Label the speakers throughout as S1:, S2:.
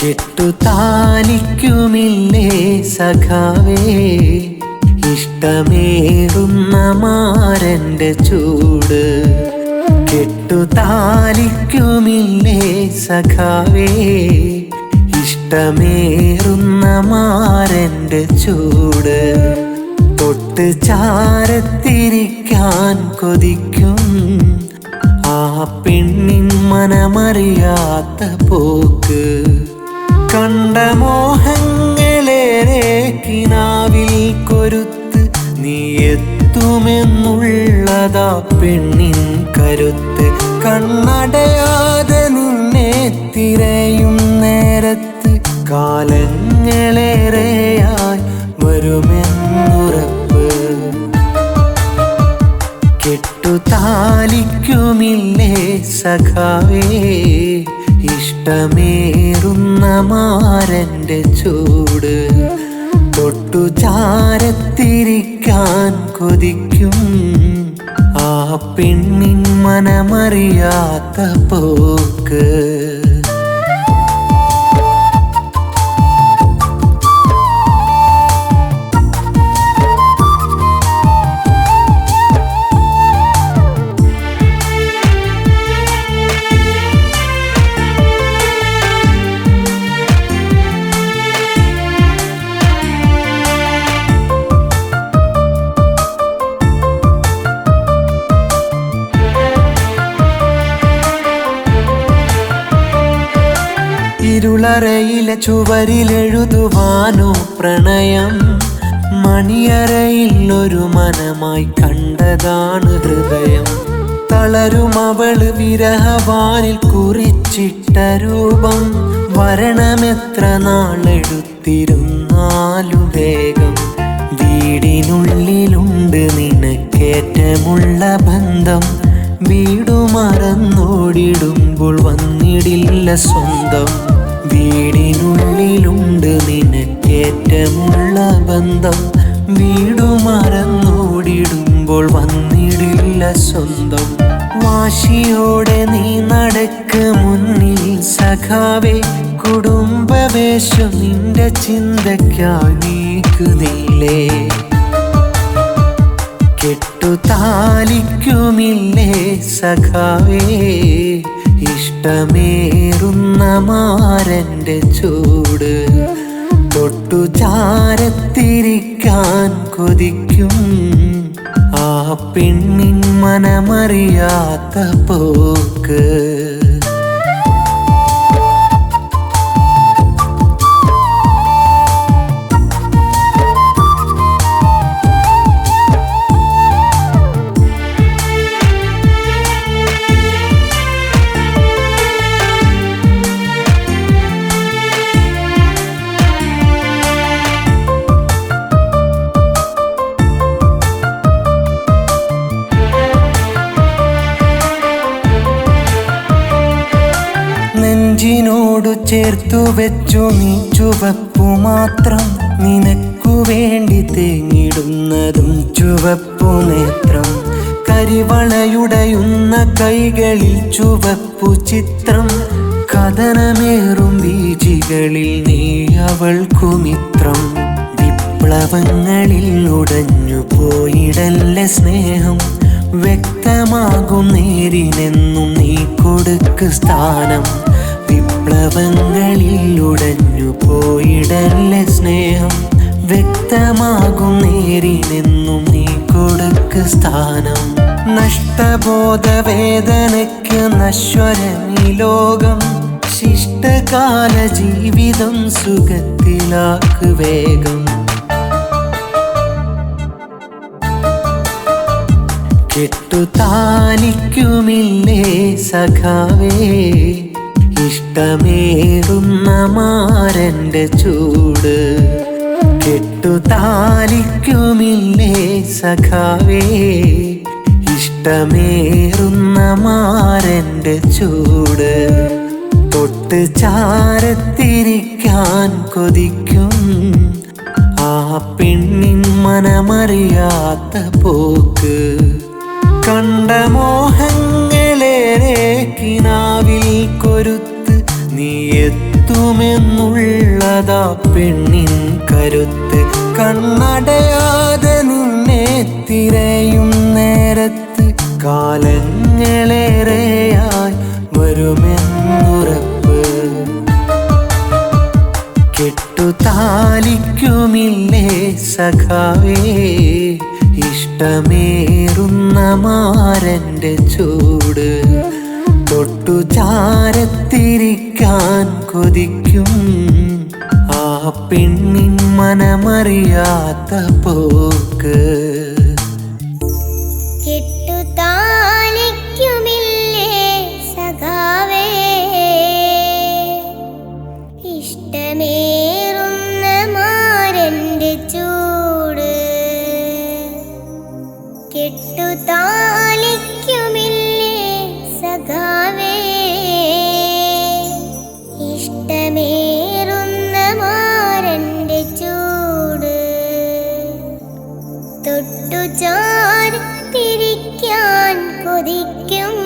S1: കെട്ടുതാലിക്കുമില്ലേ സഖാവേ ഇഷ്ടമേറുന്ന മാരന്റെ ചൂട്. കെട്ടുതാലിക്കുമില്ലേ സഖാവേ ഇഷ്ടമേറുന്ന മാരന്റെ ചൂട്. തൊട്ട് ചാരത്തിരിക്കാൻ കൊതിക്കും ആ പെണ്ണിൻ മനമറിയാത്ത പോക്ക്. കണ്ട മോഹങ്ങളേറെ കിനാവിൽ കൊരുത്ത് നീ എത്തുമെന്നുള്ളതാ പെണ്ണിൻ കരുത്ത്. കണ്ണടയാതെ നിന്നെ തിരയും നേരത്ത് കാലങ്ങളേറെയായി വരുമെന്നുറപ്പ്. കെട്ടുതാലിക്കുമില്ലേ സഖാവേ ഇഷ്ടമേറുന്ന മാരന്റെ ചൂട്. തൊട്ടു ചാരത്തിരിക്കാൻ കൊതിക്കും ആ പെണ്ണിൻ മനമറിയാത്ത പോക്ക്. ഇരുളറയിലെ ചുവരിലെഴുതുവാനോ പ്രണയം. മണിയറയിൽ ഒരു മനമായി കണ്ടതാണ് ഹൃദയം. തളരും അവള് വിരഹവാനിൽ കുറിച്ചിട്ട രൂപം. വരണമെത്ര നാളെടുത്തിരുന്നാലും വേഗം. വീടിനുള്ളിലുണ്ട് നിനക്കേറ്റമുള്ള ബന്ധം. വീടു മറന്നോടിടുമ്പോൾ വന്നിടില്ല സ്വന്തം. വീടിനുള്ളിലുണ്ട് നിനക്കേറ്റമുള്ള ബന്ധം. വീടു മറന്നോടിടുമ്പോൾ വന്നിടില്ല സ്വന്തം. വാശിയോടെ നീ നടക്ക് മുന്നിൽ സഖാവേ. കുടുംബവേഷം നിന്റെ ചിന്തയ്ക്കായി നീക്കുന്നില്ലേ. കെട്ടുതാലിക്കുമില്ലേ സഖാവേ ഇഷ്ടമേറുന്ന മാരന്റെ ചൂട്. തൊട്ടു ചാരത്തിരിക്കാൻ കൊതിക്കും ആ പെണ്ണിൻ മനമറിയാത്ത പോക്ക്. നെഞ്ചിനോടു ചേർത്തു വെച്ചു നീ ചുവപ്പു മാത്രം. നിനക്കു വേണ്ടി തേങ്ങിടുന്നതും ചുവപ്പു നേത്രം. കരിവളയുടയുന്ന കൈകളിൽ ചുവപ്പു ചിത്രം. കഥനമേറും ബീജികളിൽ നീ അവൾക്കു മിത്രം. വിപ്ലവങ്ങളിൽ ഉടഞ്ഞു പോയിടല്ലേ സ്നേഹം. വ്യക്തമാകും നേരിനെന്നും നീ കൊടുക്ക് സ്ഥാനം. വിപ്ലവങ്ങളിൽ ഉടഞ്ഞു പോയിടല്ലേ സ്നേഹം. വ്യക്തമാകും നേരിനെന്നും നീ കൊടുക്ക് സ്ഥാനം. നഷ്ടബോധവേദനയ്ക്ക് നശ്വരമീ ലോകം. ശിഷ്ടകാല ജീവിതം സുഖത്തിലാക്ക് വേഗം. കെട്ടുതാലിക്കുമില്ലേ സഖാവേ ഇഷ്ടമേറുന്ന മാരന്റെ ചൂട്. കെട്ടുതാലിക്കുമില്ലേ സഖാവേ ഇഷ്ടമേറുന്ന മാരന്റെ ചൂട്. തൊട്ട് ചാരത്തിരിക്കാൻ കൊതിക്കും ആ പെണ്ണിൻ മനമറിയാത്ത പോക്ക്. കണ്ട മോഹങ്ങളേറെ കിനാവിൽ കൊരുത്ത് നീ എത്തും തീരുമെന്നുള്ളതാ പെണ്ണിൻ കരുത്ത്. കണ്ണടയാതെ നിന്നെ തിരയും നേരത്ത് കാലങ്ങളേറെയായി വരുമെന്നുറപ്പ്. കെട്ടുതാലിക്കുമില്ലേ സഖാവേ ഇഷ്ടമേറുന്ന മാരൻ്റെ ചൂട്. തൊട്ടു ചാരത്തിരിക്കാൻ കൊതിക്കും ആ പെണ്ണിൻ മനമറിയാത്ത പോക്ക്.
S2: കെട്ടുതാലിക്കുമില്ലേ സഖാവേ ഇഷ്ടമേറുന്ന മാരൻ്റെ ചൂട്. കെട്ടുതാലിക്കുമില്ലേ സഖാവേ ഇഷ്ടമേറുന്ന മാരൻ്റെ ചൂട്. തൊട്ടു ചാരത്തിരിക്കാൻ കൊതിക്കും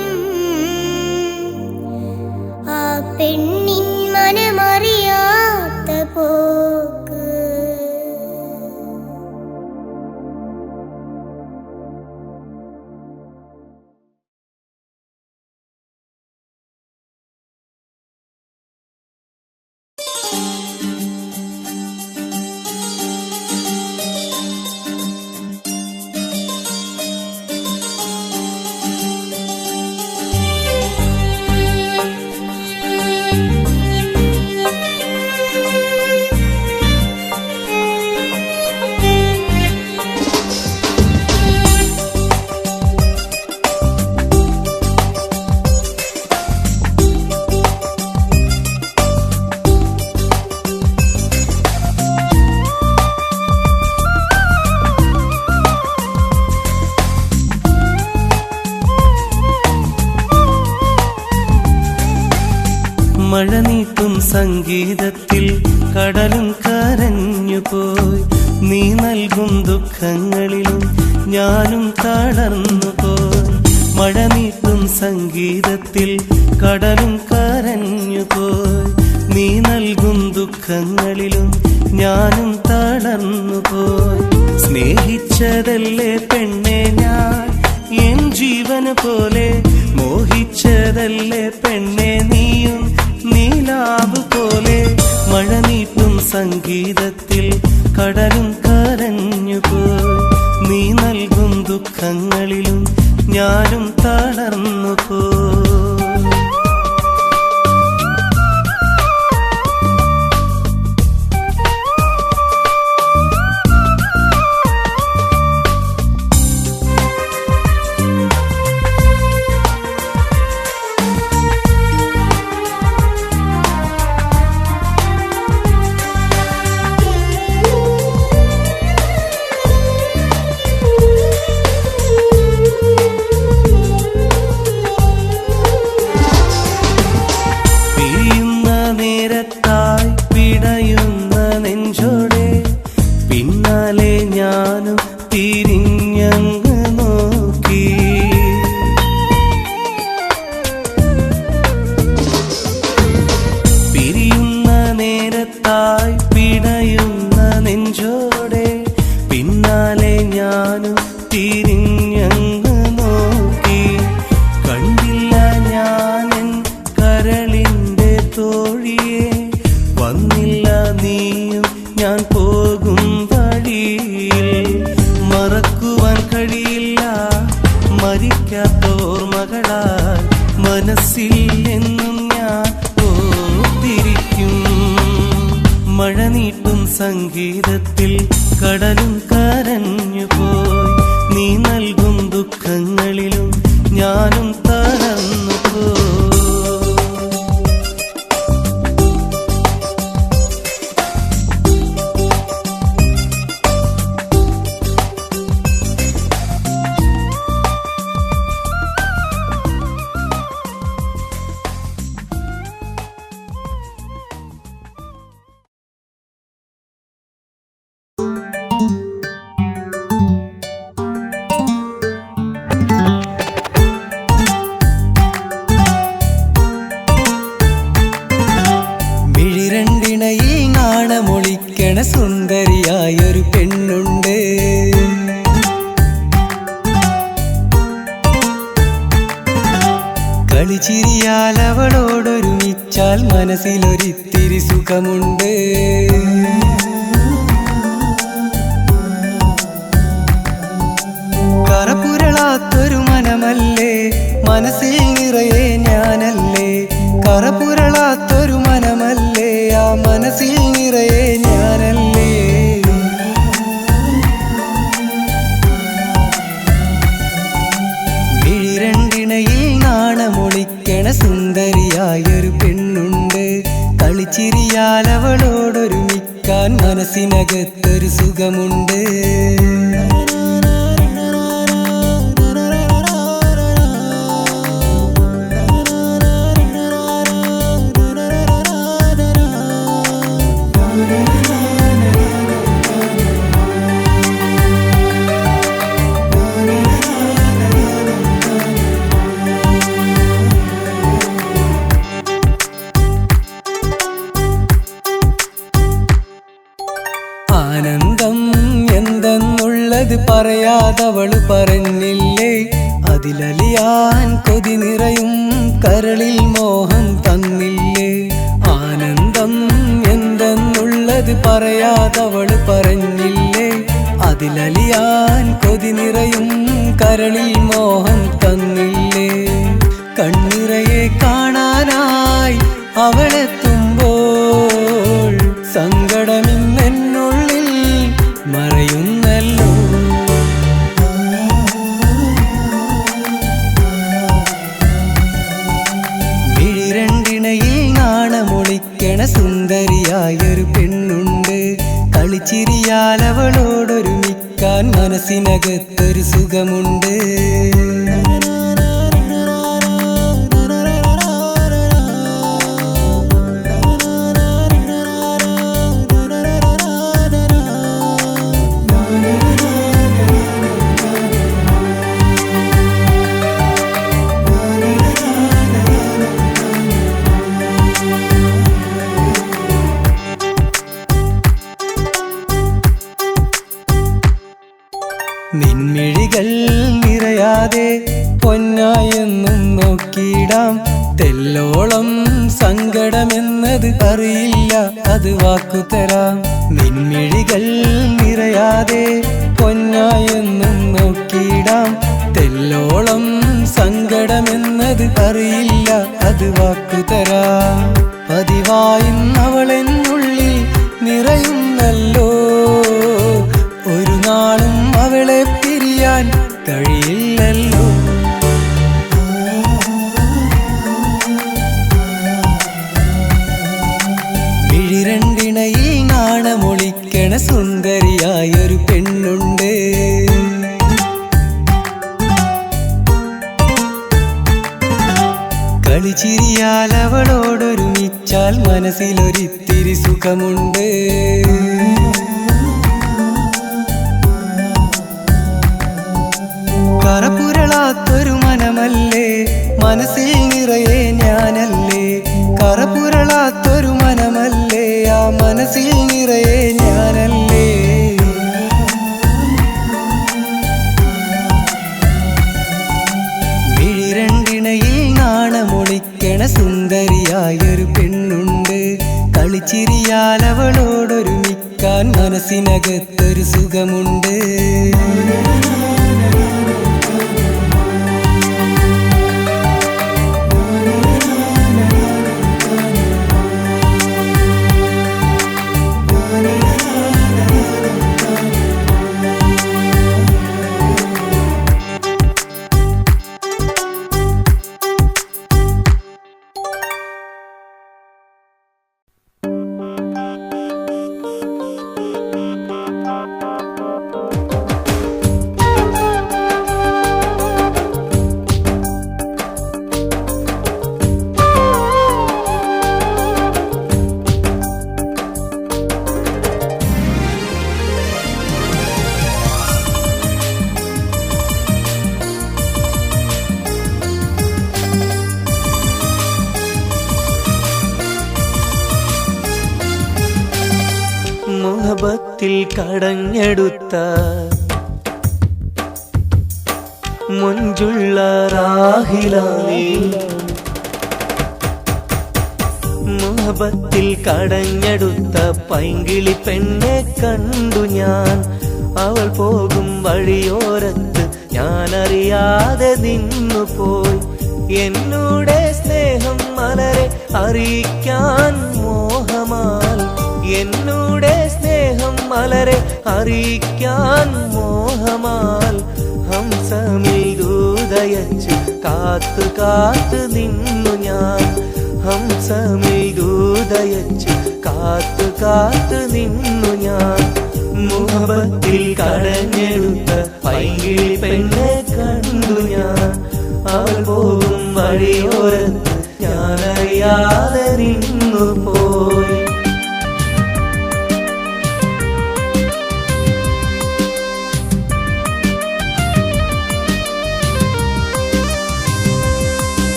S2: ആ പെണ്ണിൻ മനമറിയാത്ത പോക്ക്.
S3: മഴ നീട്ടും സംഗീതത്തിൽ കടലും കരഞ്ഞുപോയി. നീ നൽകും ദുഃഖങ്ങളിലും ഞാനും തളർന്നുപോയി. മഴ നീട്ടും സംഗീതത്തിൽ കടലും കരഞ്ഞുപോയി. നീ നൽകും ദുഃഖങ്ങളിലും ഞാനും തളർന്നുപോയി. സ്നേഹിച്ചതല്ലേ പെണ്ണെ ഞാൻ എൻ ജീവന് പോലെ. മോഹിച്ചതല്ലേ പെണ്ണെ നീയും നീലാവ് പോലെ. മഴ നീട്ടും സംഗീതത്തിൽ കടലും കരഞ്ഞുപോയി. നീ നൽകും ദുഃഖങ്ങളിലും ഞാനും തളർന്നുപോയി. സംഗീതത്തിൽ കടലും കരഞ്ഞുപോയി. നീ നൽകും ദുഃഖങ്ങളിലും ഞാനും തളർന്നുപോയി.
S4: കളിച്ചിരിയാൽ അവളോടൊരുമിച്ചാൽ മനസ്സിലൊരിത്തിരി സുഖമുണ്ട്. കറപുരളാത്തൊരു മനമല്ലേ മനസ്സിൽ നിറയെ ഞാനല്ലേ. കറപുരളാത്തൊരു മനമല്ലേ ആ മനസ്സിൽ നിറയെ ഞാനല്ലേ. വിഴിരണ്ടിണയിൽ നാണമൊളിക്കണ സുന്ദരിയായൊരു പെണ്ണുണ്ട്. കളിച്ചിരിയാൽ അവളോടൊരുമിക്കാൻ മനസ്സിനകത്തൊരു സുഖമുണ്ട്. ആനന്ദം എന്തെന്നുള്ളത് പറയാതവള് പറഞ്ഞില്ലേ. അതിലലിയാൻ കൊതി നിറയും കരളിൽ മോഹം തന്നില്ലേ. ആനന്ദം എന്തെന്നുള്ളത് പറയാതവള് പറഞ്ഞില്ലേ. അതിലലിയാൻ കൊതി നിറയും കരളിൽ മോഹം തന്നില്ലേ. കണ്ണിറയെ കാണാനായി അവളെത്തുമ്പോൾ സങ്കടമിന്നെന്നുള്ളിൽ മറയുന്നല്ലോ. വിഴിരണ്ടിണയിൽ നാണമൊളിക്കണ സുന്ദരിയായൊരു പെണ്ണുണ്ട്. കളിച്ചിരിയാൽ അവളോടൊരുമിക്കാൻ മനസ്സിനകത്തൊരു സുഖമുണ്ട്. നിൻമിഴികൾ നിറയാതെ പൊന്നായെന്നും നോക്കിയിടാം. തെല്ലോളം സങ്കടമെന്നത് അറിയില്ല അത് വാക്കുതരാം. നിൻമിഴികൾ നിറയാതെ പൊന്നായെന്നും നോക്കിയിടാം. തെല്ലോളം സങ്കടമെന്നത് അറിയില്ല അത് വാക്കുതരാം. പതിവായിന്നവളെന്നുള്ളിൽ നിറയുന്നല്ലോ. ഒരു നാളും അവളെ പിരിയാൻ കഴിയില്ലല്ലോ. വിഴിരണ്ടിണയിൽ നാണമൊളിക്കണ സുന്ദരിയായൊരു പെണ്ണുണ്ട്. കളിച്ചിരിയാൽ അവളോടൊരുമിച്ചാൽ മനസ്സിലൊരിത്തിരി സുഖമുണ്ട്. കറപുരളാത്തൊരു മനമല്ലേ മനസ്സിൽ നിറയെ ഞാനല്ലേ. കറപുരളാത്തൊരു മനമല്ലേ ആ മനസ്സിൽ നിറയെ ഞാനല്ലേ. വിഴിരണ്ടിണയിൽ നാണമൊളിക്കണ സുന്ദരിയായൊരു പെണ്ണുണ്ട്. കളിച്ചിരിയാൽ അവളോടൊരുമിക്കാൻ മനസ്സിനകത്തൊരു സുഖമുണ്ട്.
S3: മുഹബത്തിൽ കടഞ്ഞെടുത്ത മുഞ്ചുള്ള രാഹിലായി മുഹബത്തിൽ കടഞ്ഞെടുത്ത പൈങ്കിളി പെണ്ണെ കണ്ടു ഞാൻ. അവൾ പോകും വഴിയോരത്ത് ഞാനറിയാതെ നിന്നുപോയി. എന്നോടെ സ്നേഹം മലരെ അറിയിക്കാൻ മോഹമാൽ, എന്നോടെ സ്നേഹം മലരെ അറിയിക്കാൻ മോഹമാൽ ഹംസമിൽ ദൂതയച്ച് കാത്തു കാത്തു നിന്നു ഞാൻ. ഹംസമിൽ ദൂതയച്ച് കാത്തു കാത്തു നിന്നു ഞാൻ. മുഹബത്തിൽ കടഞ്ഞെടുത്ത പൈങ്കിളി പെണ്ണെ കണ്ടു ഞാൻ. അവൾ പോകും വഴിയോരത്ത് ഞാനറിയാതെ നിന്നു പോയി.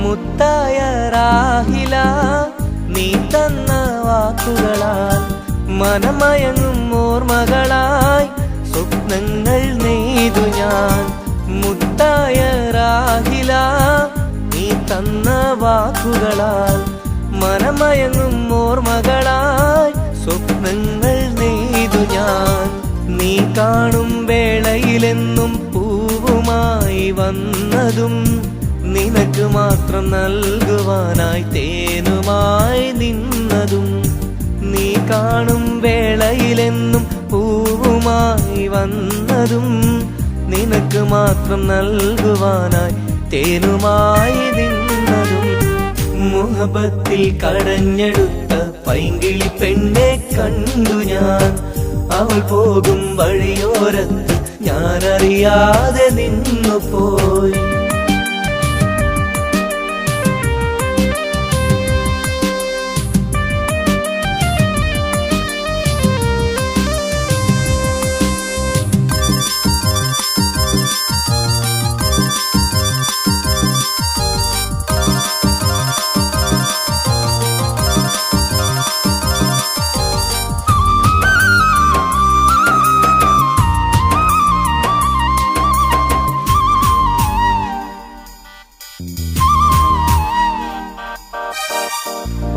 S3: മുത്തായ റാഹില നീ തന്ന വാക്കുകളാൽ മനമയങ്ങും ഓർമ്മകളായി സ്വപ്നങ്ങൾ നെയ്തു ഞാൻ. മുത്തായ റാഹില നീ തന്ന വാക്കുകളാൽ മനമയങ്ങും ഓർമ്മകളായി സ്വപ്നങ്ങൾ നെയ്തു ഞാൻ. നീ കാണും വേളയിലെന്നും പൂവുമായി വന്നതും നിനക്ക് മാത്രം നൽകുവാനായി തേനുമായി നിന്നതും. നീ കാണും വേളയിലെന്നും പൂവുമായി വന്നതും നിനക്ക് മാത്രം നൽകുവാനായി തേനുമായി നിന്നതും. മുഹബത്തിൽ കടഞ്ഞെടുത്ത പൈങ്കിളി പെണ്ണെ കണ്ടു ഞാൻ. അവൾ പോകും വഴിയോരത്ത് ഞാനറിയാതെ നിന്നു പോയി.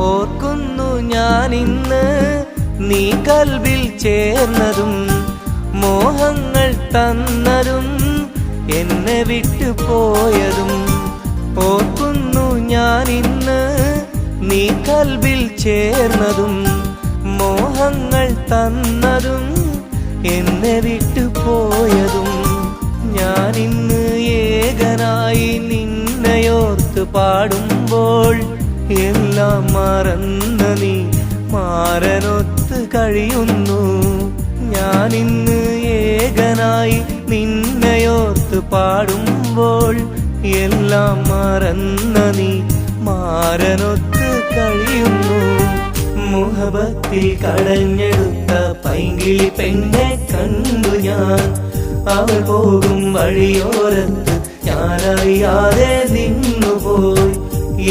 S3: ഓർക്കുന്നു ഞാനിന്ന് നീ കൽബിൽ ചേർന്നതും മോഹങ്ങൾ തന്നതും എന്നെ വിട്ടു പോയതും. ഓർക്കുന്നു ഞാനിന്ന് നീ കൽബിൽ ചേർന്നതും മോഹങ്ങൾ തന്നതും എന്നെ വിട്ടു പോയതും. ഞാനിന്ന് ഏകനായി നിന്നെയോർത്ത് പാടുമ്പോൾ എല്ലാം മറന്ന നീ മാരനൊത്ത് കഴിയുന്നു. ഞാനിന്ന് ഏകനായി നിന്നെയോർത്ത് പാടുമ്പോൾ എല്ലാം മറന്ന നീ മാരനൊത്ത് കഴിയുന്നു. മുഹബത്തിൽ കടഞ്ഞെടുത്ത പൈങ്കിളി പെണ്ണെ കണ്ടു ഞാൻ. അവൾ പോകും വഴിയോരത്ത് ഞാനറിയാതെ നിന്നുപോയി.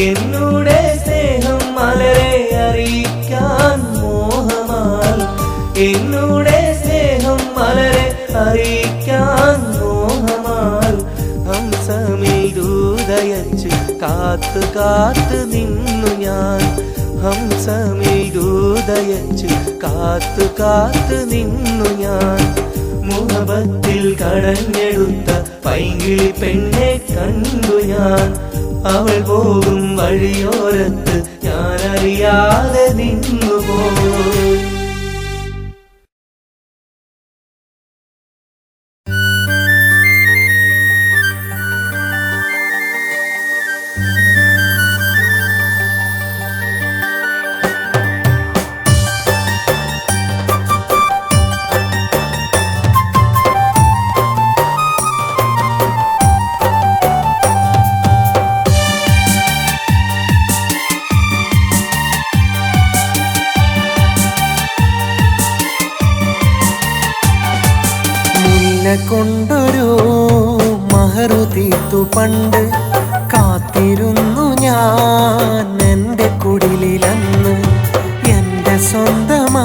S3: എന്നോടെ സ്നേഹം മലരെ അറിയിക്കാൻ മോഹമാൽ, എന്നോടെ സ്നേഹം മലരെ അറിയിക്കാൻ മോഹമാൽ ഹംസമിൽ ദൂതയച്ച് കാത്തു കാത്തു നിന്നു ഞാൻ. ഹംസമിൽ ദൂതയച്ച് കാത്തു കാത്തു നിന്നു ഞാൻ. മുഹബത്തിൽ കടഞ്ഞെടുത്ത പൈങ്കിളി പെണ്ണെ കണ്ടു ഞാൻ. അവൾ പോകും വഴിയോരത്ത് ഞാനറിയാതെ നിന്നുപോയി.
S1: മുല്ല കൊണ്ടൊരു മഹറു തീർത്തു പണ്ട് കാത്തിരുന്നു ഞാൻ എൻ്റെ കുടിലിലന്ന് എൻ്റെ സ്വന്തമാണെന്ന്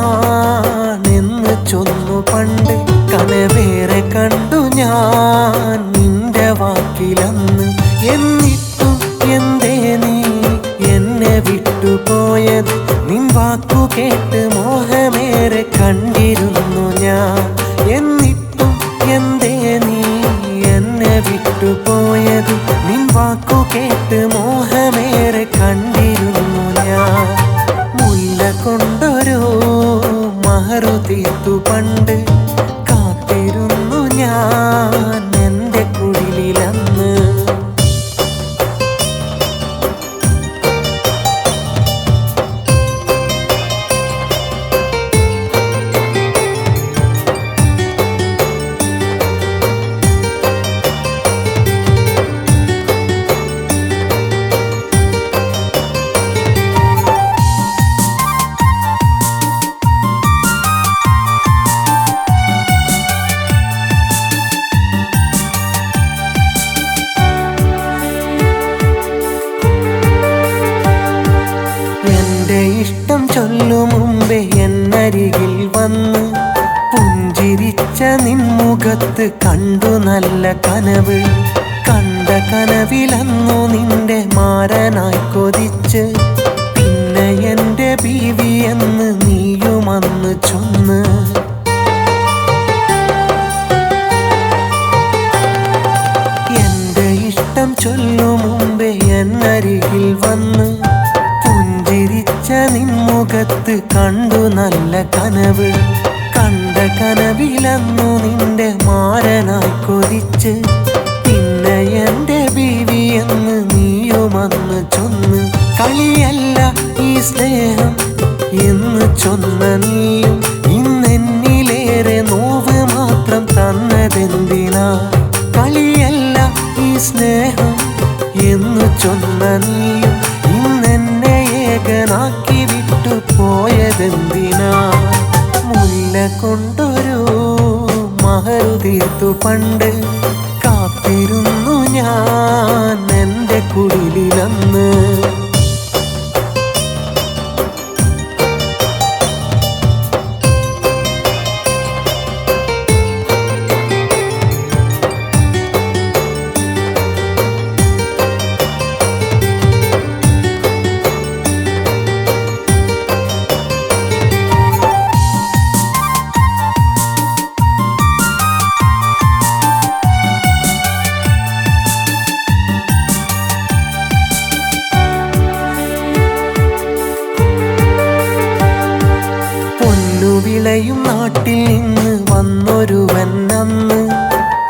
S1: ചൊന്നു പണ്ട് കനവേറെ കണ്ടു ഞാൻ നിന്റെ വാക്കിലന്ന് എന്നിട്ടും എന്തേ നീ എന്നെ വിട്ടുപോയത് നിൻ വാക്കു കേട്ട് മോഹമേറെ കണ്ടിരുന്നു ഞാൻ എന്നിട്ടും എന്തേ നീ എന്നെ വിട്ടുപോയത് നിൻ വാക്കു കേട്ട് മോഹമേറെ കണ്ടിരുന്നു ഞാൻ മുല്ല കൊണ്ടൊരു മഹറു തീർത്തു പണ്ട് കാത്തിരുന്നു ഞാൻ എൻ്റെ കുടിലിലന്ന് ഇഷ്ടം ചൊല്ലു മുമ്പേ എന്നരികിൽ വന്ന് പുഞ്ചിരിച്ച നിൻമുഖത്ത് കണ്ടു നല്ല കനവ് കണ്ട കനവിലന്നു നിന്റെ മാരനായി കൊതിച്ച് പിന്നെ എൻ്റെ ബീവി എന്ന് നീയുമന്ന് ചൊന്ന് എൻ്റെ ഇഷ്ടം ചൊല്ലു മുമ്പേ എന്നരികിൽ വന്ന് പുഞ്ചിരിച്ച നിൻമുഖത്ത് കണ്ടു നല്ല കനവ് കണ്ട കനവിലന്നു നിന്റെ മാരനായി കൊതിച്ച് പിന്നെ എൻ്റെ ബീവി എന്ന് നീയുമന്ന് ചൊന്ന് കളിയല്ല ഈ സ്നേഹം എന്ന് ചൊന്ന നീയും ഇന്നെന്നിലേറെ നോവ് മാത്രം തന്നതെന്തിനാ കളിയല്ല ഈ സ്നേഹം എന്ന് ചൊന്ന നീയും ഇന്നെന്നെ ഏകനാക്കി വിട്ടു പോയതെന്തിനാ മുല്ല കൊണ്ടൊരു മഹറു തീർത്തു പണ്ട് കാത്തിരുന്നു ഞാൻ എൻ്റെ കുടിലിലന്ന് വിളയും നാട്ടിൽ നിന്ന് വന്നൊരുവൻ അന്ന്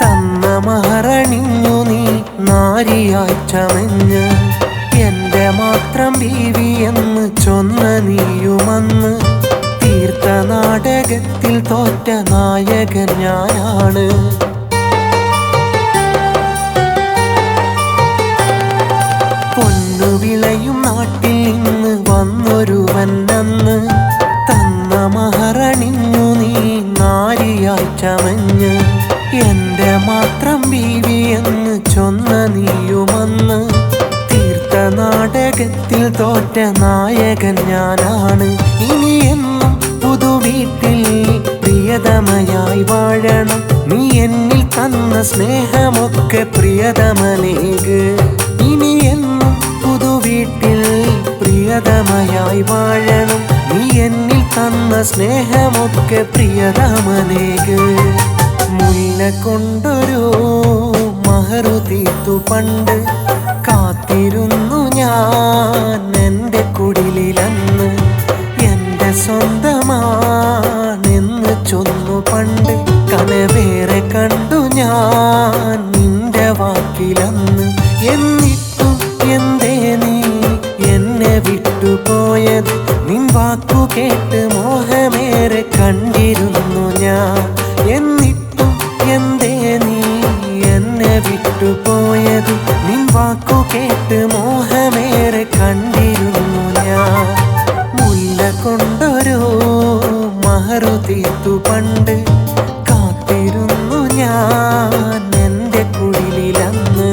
S1: തന്ന മഹറണിഞ്ഞു നീ നാരിയായി ചമഞ്ഞ് എൻ്റെ മാത്രം ബീവി എന്ന് ചൊന്ന നീയുമന്ന് തീർത്ത നാടകത്തിൽ തോറ്റ നായകൻ ഞാനാണ് പൊന്നുവിളയും നാട്ടിൽ നിന്ന് വന്നൊരുവൻ അന്ന് തന്ന മഹറണിഞ്ഞു നീ നാരിയായി ചമഞ്ഞ് എൻ്റെ മാത്രം ബീവി എന്ന് ചൊന്ന നീയുമന്ന് തീർത്ത നാടകത്തിൽ തോറ്റ നായകൻ ഞാനാണ് ഇനി എന്നും പുതുവീട്ടിൽ പ്രിയതമയായി വാഴണം നീ എന്നിൽ തന്ന സ്നേഹമൊക്കെ പ്രിയതമനേക് ഇനി എന്നും പുതുവീട്ടിൽ പ്രിയതമയായി വാഴണം നീ എന്നിൽ തന്ന സ്നേഹമൊക്കെ പ്രിയതമനേക് മുല്ല കൊണ്ടൊരു മഹറു തീർത്തു പണ്ട് കാത്തിരുന്നു ഞാൻ എൻ്റെ കുടിലിലന്ന് എൻ്റെ സ്വന്തമാണെന്ന് ചൊന്നു പണ്ട് കനവേറെ കണ്ടു ഞാൻ നിന്റെ വാക്കിലന്ന് എന്നിട്ടും എന്തേ നീ എന്നെ വിട്ടുപോയത് നിൻ വാക്കു കേട്ട് മോഹമേറെ കണ്ടിരുന്നു ഞാൻ എന്നിട്ടും എന്തേ നീ എന്നെ വിട്ടുപോയത് നിൻ വാക്കു കേട്ട് മോഹമേറെ കണ്ടിരുന്നു ഞാൻ മുല്ല കൊണ്ടൊരു മഹറു തീർത്തു പണ്ട് കാത്തിരുന്നു ഞാൻ ഞാൻ എൻ്റെ കുഴിലന്ന്.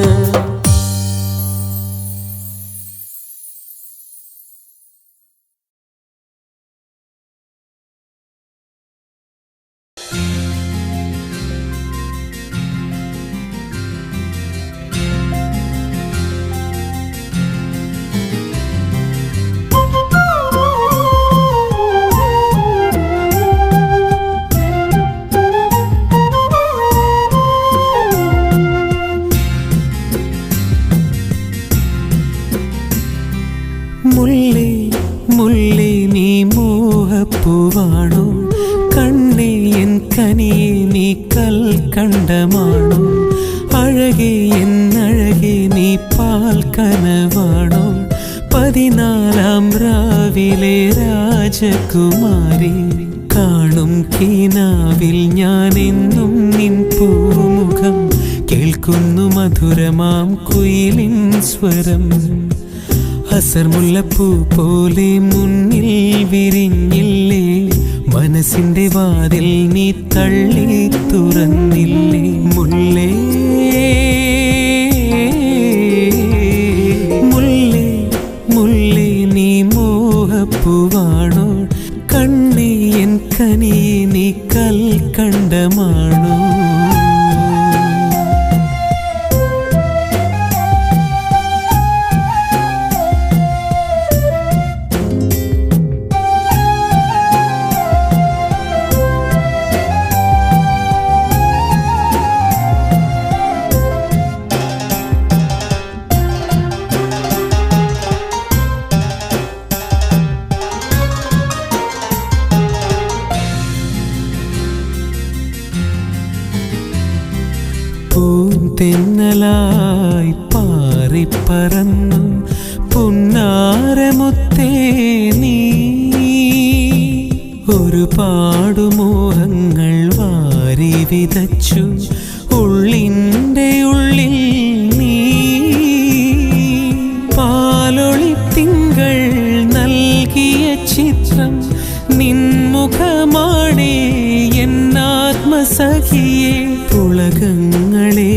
S5: മുല്ലേ മുല്ലേ നീ മോഹപ്പൂവാണോ, കണ്ണേ എൻ കനിയെ നീ കൽക്കണ്ടമാണോ, അഴകേ എന്നഴകേ നീ പാൽ കനവാണോ, 14 രാവിലെ രാജകുമാരി. കാണും കിനാവിൽ ഞാനെന്നും നിൻ പൂമുഖം, കേൾക്കുന്നു മധുരമാം കുയിലിൻ സ്വരം. അസർമുല്ലപ്പൂ പോലെ മുന്നിൽ വിരിഞ്ഞില്ലേ, മനസ്സിന്റെ വാതിൽ നീ തള്ളി തുറന്നില്ലേ. മുല്ലേ മുല്ലേ മുല്ലേ നീ മോഹപ്പൂവാണോ, കണ്ണേ എൻ കനിയെ നീ കൽക്കണ്ടമാണോ. പൂന്തെന്നലായി പാറിപ്പറന്നു പുന്നാരമുത്തേ നീ, ഒരുപാടു മോഹങ്ങൾ വാരി വിതച്ചു ഉള്ളിൻ്റെ ഉള്ളിൽ നീ. പാലൊളി തിങ്കൾ നൽകിയ ചിത്രം നിൻമുഖമാണേ എന്നാത്മസഖിയെ. പുളകങ്ങളേകാൻ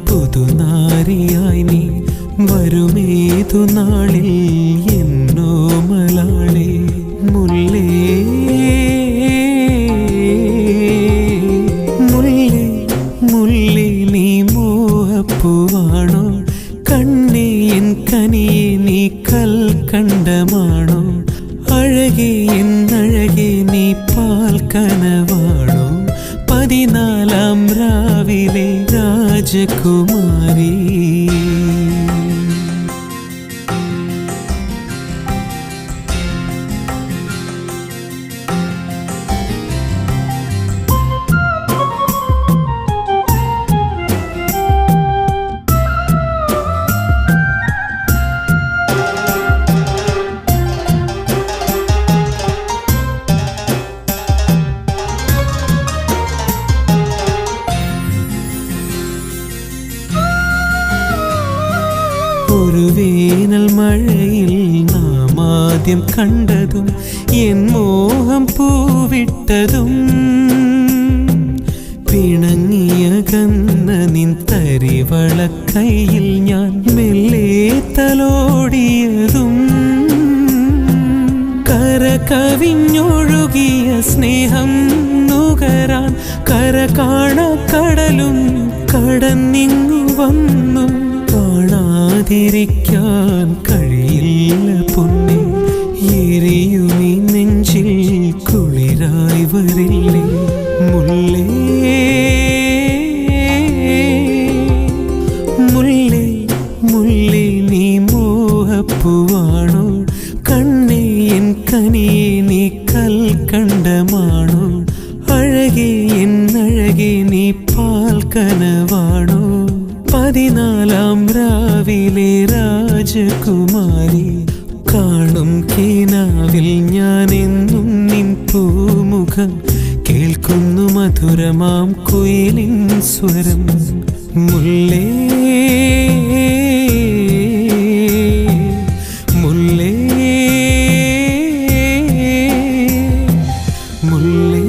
S5: പുതുനാരിയായി നീ വരുമേതു നാളിൽ എന്നോ മലാളെ. മുല്ലേ മുല്ലേ മുല്ലേ നീ മോഹപ്പൂവാണോ, കണ്ണേ എൻ കനിയെ നീ കൽക്കണ്ടമാണോ, അഴകേ എന്നഴകേ നീ പാൽ കനവാണോ, 14 രാവിലെ രാജകുമാരി. ഒരു വേനൽ മഴയിൽ നാം ആദ്യം കണ്ടതും എൻ മോഹം പൂവിട്ടതും, പിണങ്ങിയകന്ന നിൻ തരിവള കൈയിൽ ഞാൻ മെല്ലെ തലോടിയതും, കര കവിഞ്ഞൊഴുകിയ സ്നേഹം നുകരാൻ കര കാണ കടലും കടന്നിങ്ങു വന്നു. കാണാതിരിക്കാൻ കഴിയില്ല പൊന്നെ, എരിയുമീ നെഞ്ചിൽ കുളിരായി വരില്ലേ. മുല്ലേ മുല്ലേ മുല്ലേ നീ മോഹപ്പൂവാണോ, കണ്ണേ എൻ കനിയെ നീ കൽക്കണ്ടമാണോ, അഴകേ എന്നഴകേ നീ പാൽ കനവാണോ, 14 രാവിലെ രാജകുമാരി. കാണും കിനാവിൽ ഞാനെന്നും നിൻ പൂമുഖം, കേൾക്കുന്നു മധുരമാം കുയിലിൻ സ്വരം. മുല്ലേ മുല്ലേ മുല്ലേ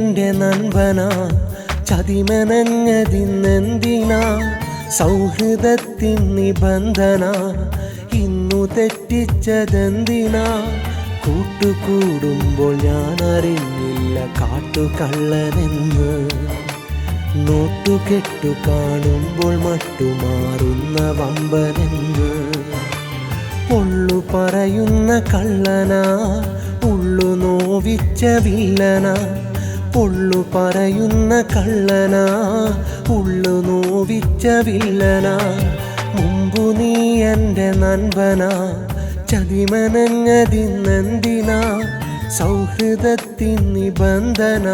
S1: എൻ്റെ നൻപനാ ചതിമനഞ്ഞതിന്നെന്തിനാ സൗഹൃദത്തിൻ നിബന്ധന ഇന്നു തെറ്റിച്ചതെന്തിനാ കൂട്ടുകൂടുമ്പോൾ ഞാൻ അറിഞ്ഞില്ല കാട്ടുകള്ളനെന്ന് നോട്ടുകെട്ടു കാണുമ്പോൾ മട്ടുമാറുന്ന വമ്പനെന്ന് പൊള്ളു പറയുന്ന കള്ളനാ ഉള്ളു നോവിച്ച വില്ലന പൊള്ളു പറയുന്ന കള്ളനാ ഉള്ളു നോവിച്ച വില്ലന മുമ്പു നീ എൻ്റെ നൻപനാ ചതിമനഞ്ഞതിന്നെന്തിനാ സൗഹൃദത്തിൻ നിബന്ധന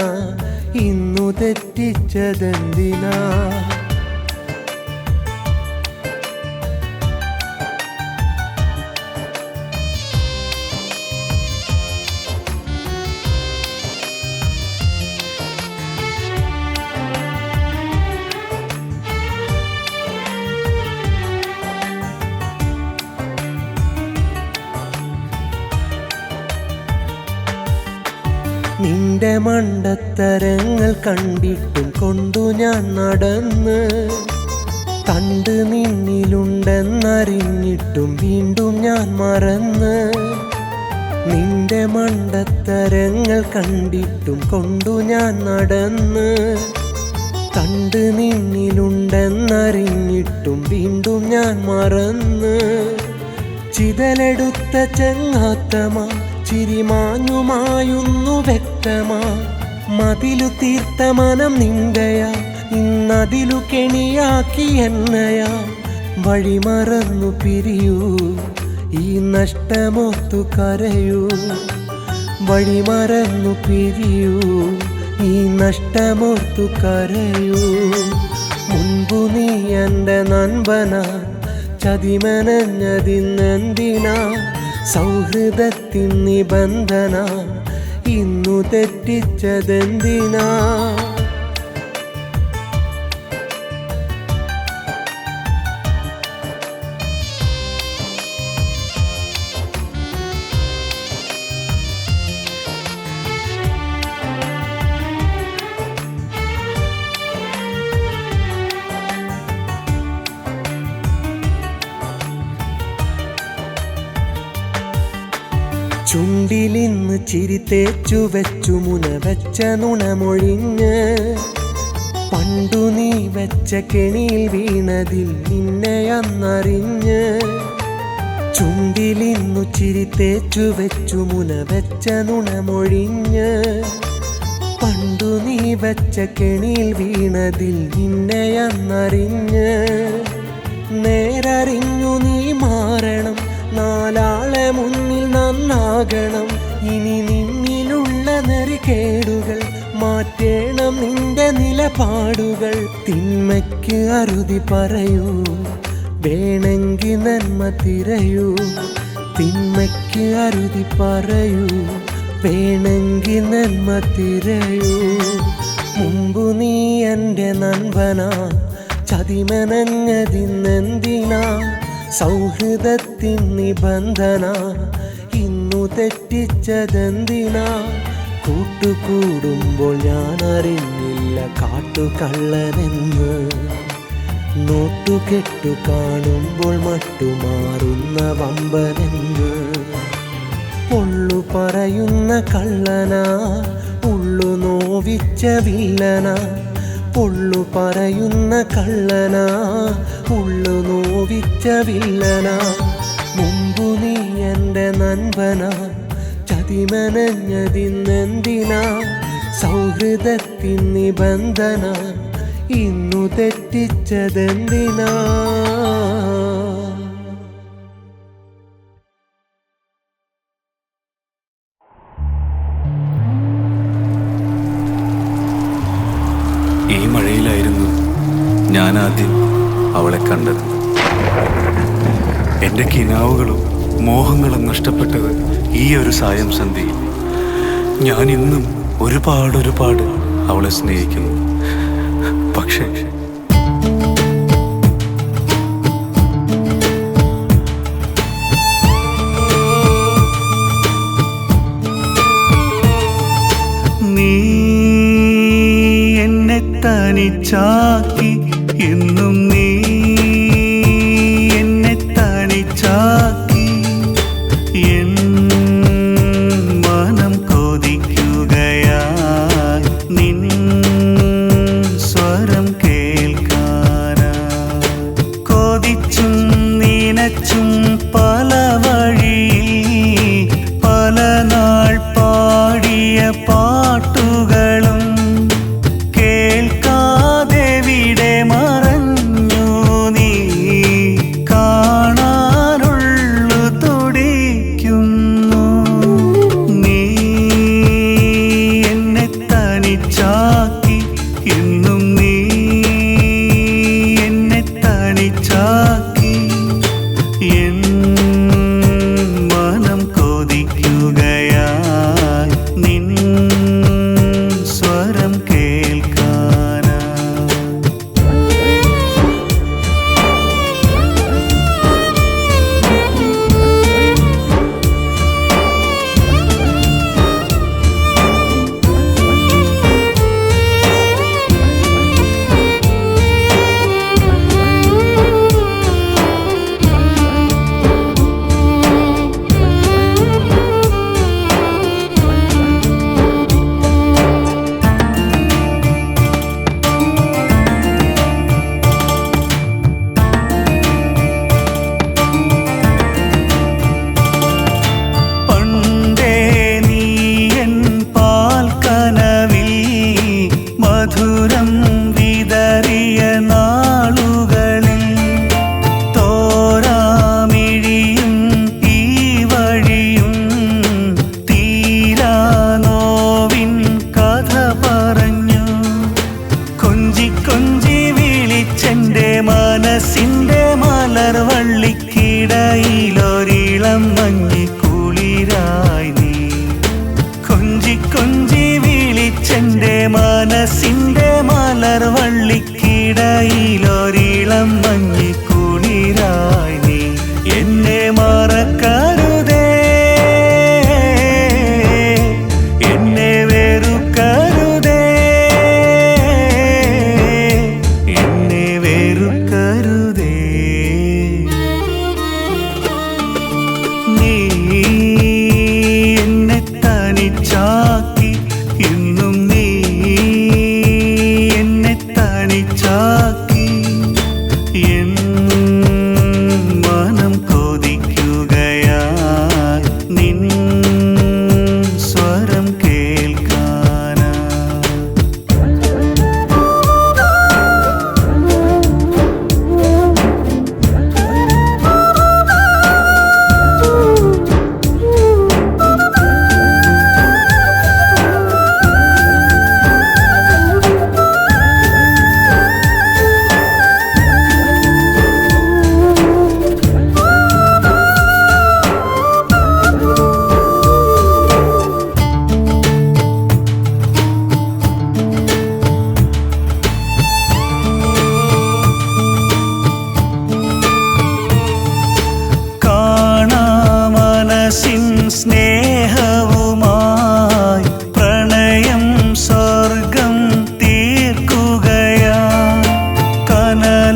S1: ഇന്നു തെറ്റിച്ചതെന്തിനാ നിന്റെ മണ്ടത്തരങ്ങൾ കണ്ടിട്ടും കൊണ്ടു ഞാൻ നടന്ന് കണ്ട് നിന്നിലുണ്ടെന്നറിഞ്ഞിട്ടും വീണ്ടും ഞാൻ മറന്ന് നിന്റെ മണ്ടത്തരങ്ങൾ കണ്ടിട്ടും കൊണ്ടു ഞാൻ നടന്ന് കണ്ട് നിന്നിലുണ്ടെന്നറിഞ്ഞിട്ടും വീണ്ടും ഞാൻ മറന്ന് ചിതലെടുത്ത ചെങ്ങാത്തമാ ചിരിമാഞ്ഞുമായുന്നു വ്യക്തമാ മതിലു തീർത്ത മനം നിന്റെയാ ഇന്നതിലു കെണിയാക്കി എന്നയാ വഴിമറന്നു പിരിയൂ ഈ നഷ്ടമോർത്തു കരയൂ വഴിമറന്നു പിരിയൂ ഈ നഷ്ടമോർത്തു കരയൂ മുൻപു നീ എൻ്റെ നൻപനാ ചതിമനഞ്ഞതിന്നെന്തിനാ സൗഹൃദത്തിൻ നിബന്ധന ഇന്നു തെറ്റിച്ചതെന്തിനാ ചുണ്ടിലിന്ന് ചിരി തേച്ചു വെച്ചു മുന വെച്ച നുണമൊഴിഞ്ഞ് പണ്ടു നീ വെച്ച കെണിയിൽ വീണതിൽ നിന്നെ അന്നറിഞ്ഞ് ചുണ്ടിലിന്നു ചിരി തേച്ചു വെച്ചു മുന വെച്ച നുണമൊഴിഞ്ഞ് പണ്ടു നീ വെച്ച കെണിയിൽ വീണതിൽ നിന്നെ അന്നറിഞ്ഞ് നേരറിഞ്ഞു നീ മാറണം നാലാളെ മുന്നിൽ നന്നാകണം ഇനി നിന്നിലുള്ള നെറികേടുകൾ മാറ്റേണം നിന്റെ നിലപാടുകൾ തിന്മയ്ക്ക് അറുതി പറയൂ വേണമെങ്കിൽ നന്മ തിരയൂ തിന്മയ്ക്ക് അറുതി പറയൂ വേണമെങ്കിൽ നന്മ തിരയൂ മുമ്പു നീ എൻ്റെ നൻപനാ ചതിമനഞ്ഞതിന്നെന്തിനാ സൗഹൃദത്തിൻ നിബന്ധന ഇന്നു തെറ്റിച്ചതെന്തിനാ കൂട്ടുകൂടുമ്പോൾ ഞാൻ അറിഞ്ഞില്ല കാട്ടുകള്ളനെന്ന് നോട്ടുകെട്ടു കാണുമ്പോൾ മട്ടുമാറുന്ന വമ്പനെന്ന് പൊള്ളു പറയുന്ന കള്ളനാ ഉള്ളു നോവിച്ച വില്ലന പൊള്ളു പറയുന്ന കള്ളനാ ഉള്ളു നോവിച്ച വില്ലന മുമ്പു നീ എൻ്റെ നൻപനാ ചതിമനഞ്ഞതിന്നെന്തിനാ സൗഹൃദത്തിൻ നിബന്ധന ഇന്നു തെറ്റിച്ചതെന്തിനാ
S5: ഈ മഴയിലായിരുന്നു ഞാൻ ആദ്യം അവളെ കണ്ടത്. എൻ്റെ കിനാവുകളും മോഹങ്ങളും നഷ്ടപ്പെട്ടത് ഈ ഒരു സായം സന്ധ്യയിൽ. ഞാൻ ഇന്നും ഒരുപാട് അവളെ സ്നേഹിക്കുന്നു. പക്ഷേ നീ തനിച്ചാക്കി എന്നും നീ എന്നെ തനിച്ചാക്കി എൻ മനം കൊതിക്കുകയായി നിൻ സ്വരം കേൾക്കാനാ കൊതിച്ചും നനച്ചും പല വഴിയിൽ പല നാൾ പാടിയ പാട്ടുകളും കേൾക്കാതെ വിടെ മറഞ്ഞു നീ കാണാനുള്ളു തുടിക്കുന്നു നീ എന്നെ തനിച്ചാക്കി എന്നും നീ എന്നെ തനിച്ചാക്കി എൻ മനം കൊതിക്കുകയായി നിൻ സ്വരം കേൾക്കാനാ പണ്ടേ നീ എൻ പാൽക്കനവിൽ മധുരം വിതറിയ നാളുകളിൽ തോരാമിഴിയും ഈ വഴിയും തീരാ നോവിൻ കഥ പറഞ്ഞു കൊഞ്ചി കൊഞ്ചി വിളിച്ചെന്റെ മനസ്സിന്റെ മലർവള്ളിക്കിടയിലൊരിളം മഞ്ഞി കുളിരായി നീ കൊഞ്ചി കൊഞ്ചി വിളിച്ചെന്റെ മനസ്സിന്റെ മലർവള്ളിക്കിടയിലൊരിളം മഞ്ഞി കുളിരായി നീ എന്നെ മറക്കരുതേ എന്നെ വെറുക്കരുതേ എന്നെ വെറുക്കരുതേ നീ എന്നെ തനിച്ചാക്കി എന്നും നീ എന്നെ തനിച്ചാക്കി എൻ മനം കൊതിക്കുകയായി നിൻ സ്വരം കേൾക്കാനാ കാണാമനസിൻ സ്നേഹവുമായി പ്രണയം സ്വർഗം തീർക്കുകയാ കനലായെരിയും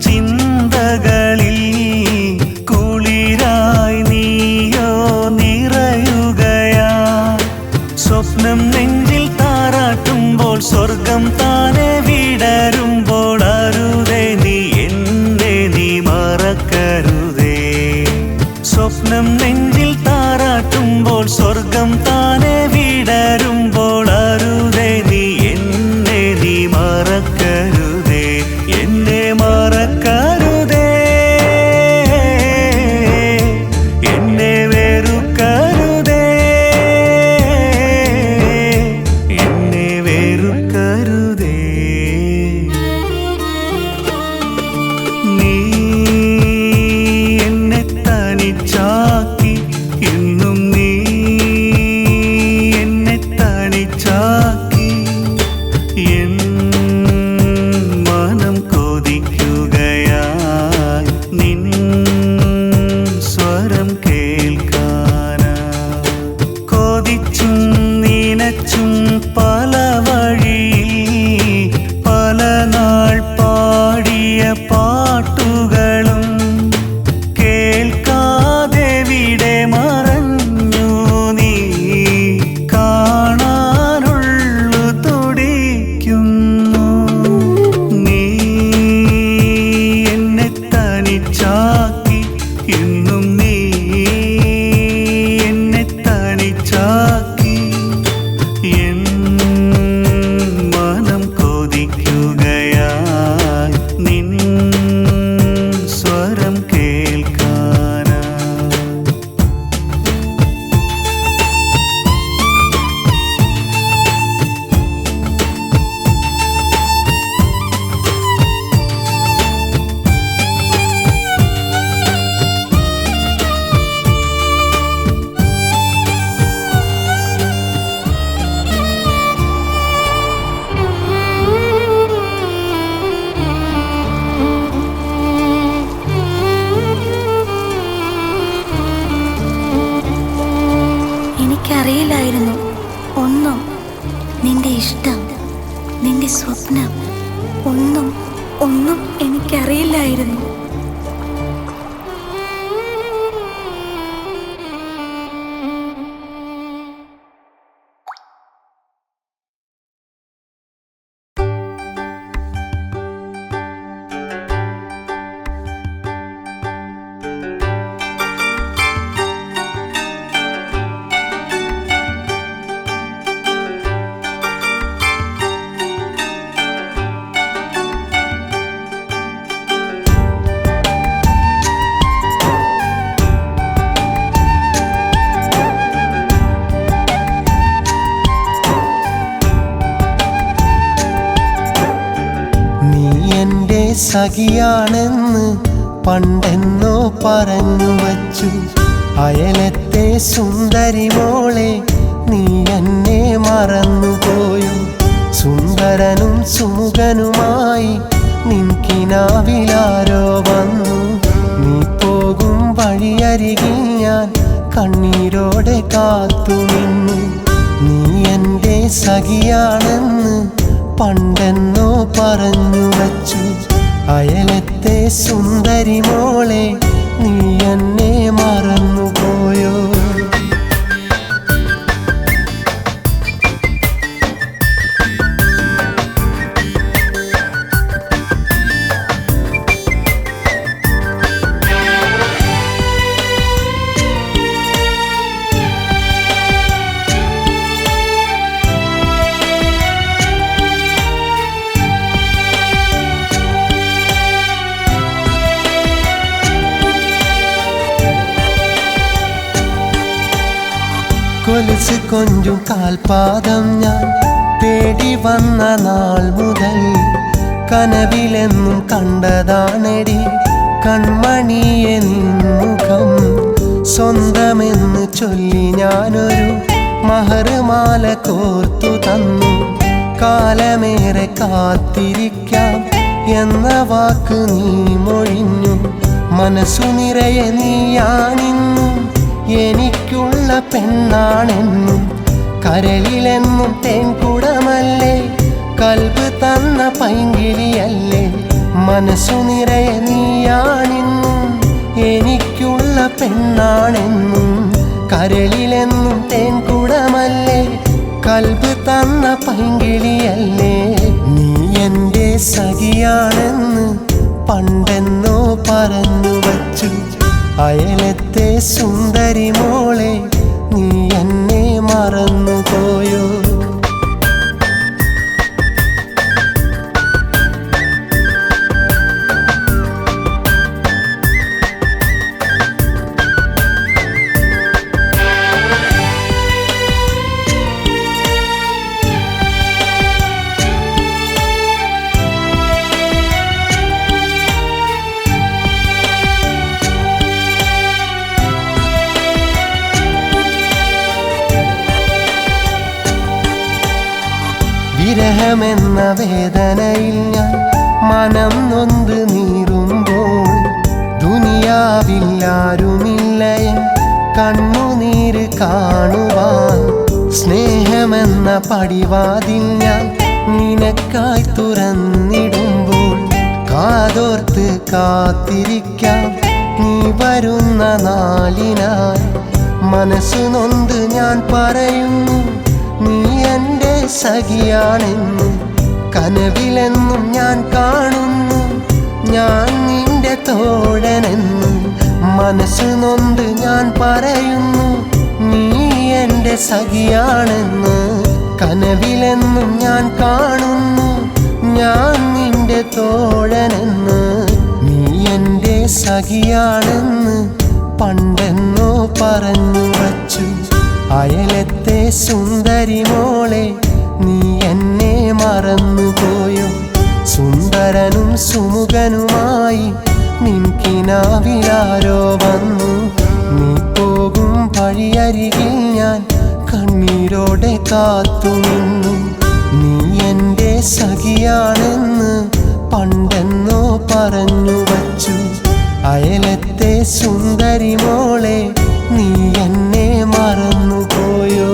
S5: ചിന്തകളിൽ കുളിരായി നീയോ നിറയുകയാ സ്വപ്നം നെഞ്ചിൽ താരാട്ടുമ്പോൾ സ്വർഗം താനെ വിടരുമ്പോൾ അരുതേ നീ എന്നെ നീ മറക്കരുതേ സ്വപ്നം നെഞ്ചിൽ താരാട്ടുമ്പോൾ സ്വർഗം താനെ വിടരുമ്പോൾ അരുതേ നീ എന്നെ നീ മറക്കരുതേ എന്നെ മറക്കരുതേ എന്നെ വെറുക്കരുതേ എന്നെ വെറുക്കരുതേ നീ എന്നെ തനിച്ചാക്കി എന്നും നീ എന്നെ തനി
S6: സ്വപ്നം. ഒന്നും എനിക്കറിയില്ലായിരുന്നു.
S1: സഖിയാണെന്ന് പണ്ടെന്നോ പറഞ്ഞു വച്ചു. അയലത്തെ സുന്ദരി മോളെ നീ എന്നെ മറന്നുപോയോ? സുന്ദരനും സുമുഖനുമായി നിൻകിനാവിലാരോ വന്നു. നീ പോകും വഴിയരികിൽ ഞാൻ കണ്ണീരോടെ കാത്തു നിന്നു. നീ എൻ്റെ സഖിയാണെന്ന് പണ്ടെന്നോ പറഞ്ഞു വച്ചു. അയലത്തെ സുന്ദരി മോളെ നീ എന്നെ മറന്നുപോയോ? കൊലുസ് കൊഞ്ചും കാൽപാദം ഞാൻ തേടി വന്ന നാൾ മുതൽ കനവിലെന്നും കണ്ടതാണെടി കൺമണിയെ നിൻമുഖം. സ്വന്തമെന്ന് ചൊല്ലി ഞാനൊരു മഹർമാല കോർത്തു തന്നു. കാലമേറെ കാത്തിരിക്കാം എന്ന വാക്ക് നീ മൊഴിഞ്ഞു. മനസ്സു നിറയെ നീയാണിന്നും എനിക്കുള്ള പെണ്ണാണെന്നും. കരളിലെന്നും തേൻകുടമല്ലേ, കൽബ് തന്ന പൈങ്കിളിയല്ലേ. മനസ്സു നിറയെ നീയാണിന്നും എനിക്കുള്ള പെണ്ണാണെന്നും. കരളിലെന്നും തേൻകുടമല്ലേ, കൽബ് തന്ന പൈങ്കിളിയല്ലേ. നീ എൻ്റെ സഖിയാണെന്ന് പണ്ടെന്നോ പറഞ്ഞു വച്ചു. അയലത്തെ സുന്ദരി മോളെ നീ എന്നെ മറന്നുപോയോ? വിരഹമെന്ന വേദനയിൽ ഞാൻ മനം നൊന്ത് നീറുമ്പോൾ ദുനിയാവില്ലാരുമില്ലയൻ കണ്ണുനീര് കാണുവാൻ. സ്നേഹമെന്ന പടിവാതിൽ ഞാൻ നിനക്കായി തുറന്നിടുമ്പോൾ കാതോർത്ത് കാത്തിരിക്കാം നീ വരുന്ന നാളിനായി. മനസ്സു നൊന്ത് ഞാൻ പറയുന്നു നീ എൻ്റെ സഖിയാണെന്ന്. കനവിലെന്നും ഞാൻ കാണുന്നു ഞാൻ നിന്റെ തോഴനെന്ന്. മനസ്സു നൊന്ത് ഞാൻ പറയുന്നു നീ എൻ്റെ സഖിയാണെന്ന്. കനവിലെന്നും ഞാൻ കാണുന്നു ഞാൻ നിന്റെ തോഴനെന്ന്. നീ എൻ്റെ സഖിയാണെന്ന് പണ്ടെന്നോ പറഞ്ഞു വച്ചു. അയലത്തെ സുന്ദരി മോളെ നീ എന്നെ മറന്നുപോയോ? സുന്ദരനും സുമുഖനുമായി നിൻകിനാവിലാരോ വന്നു. നീ പോകും വഴിയരികിൽ ഞാൻ കണ്ണീരോടെ കാത്തു നിന്നു. നീ എൻ്റെ സഖിയാണെന്ന് പണ്ടെന്നോ പറഞ്ഞു വച്ചു. അയലത്തെ സുന്ദരി മോളെ നീ എന്നെ മറന്നുപോയോ?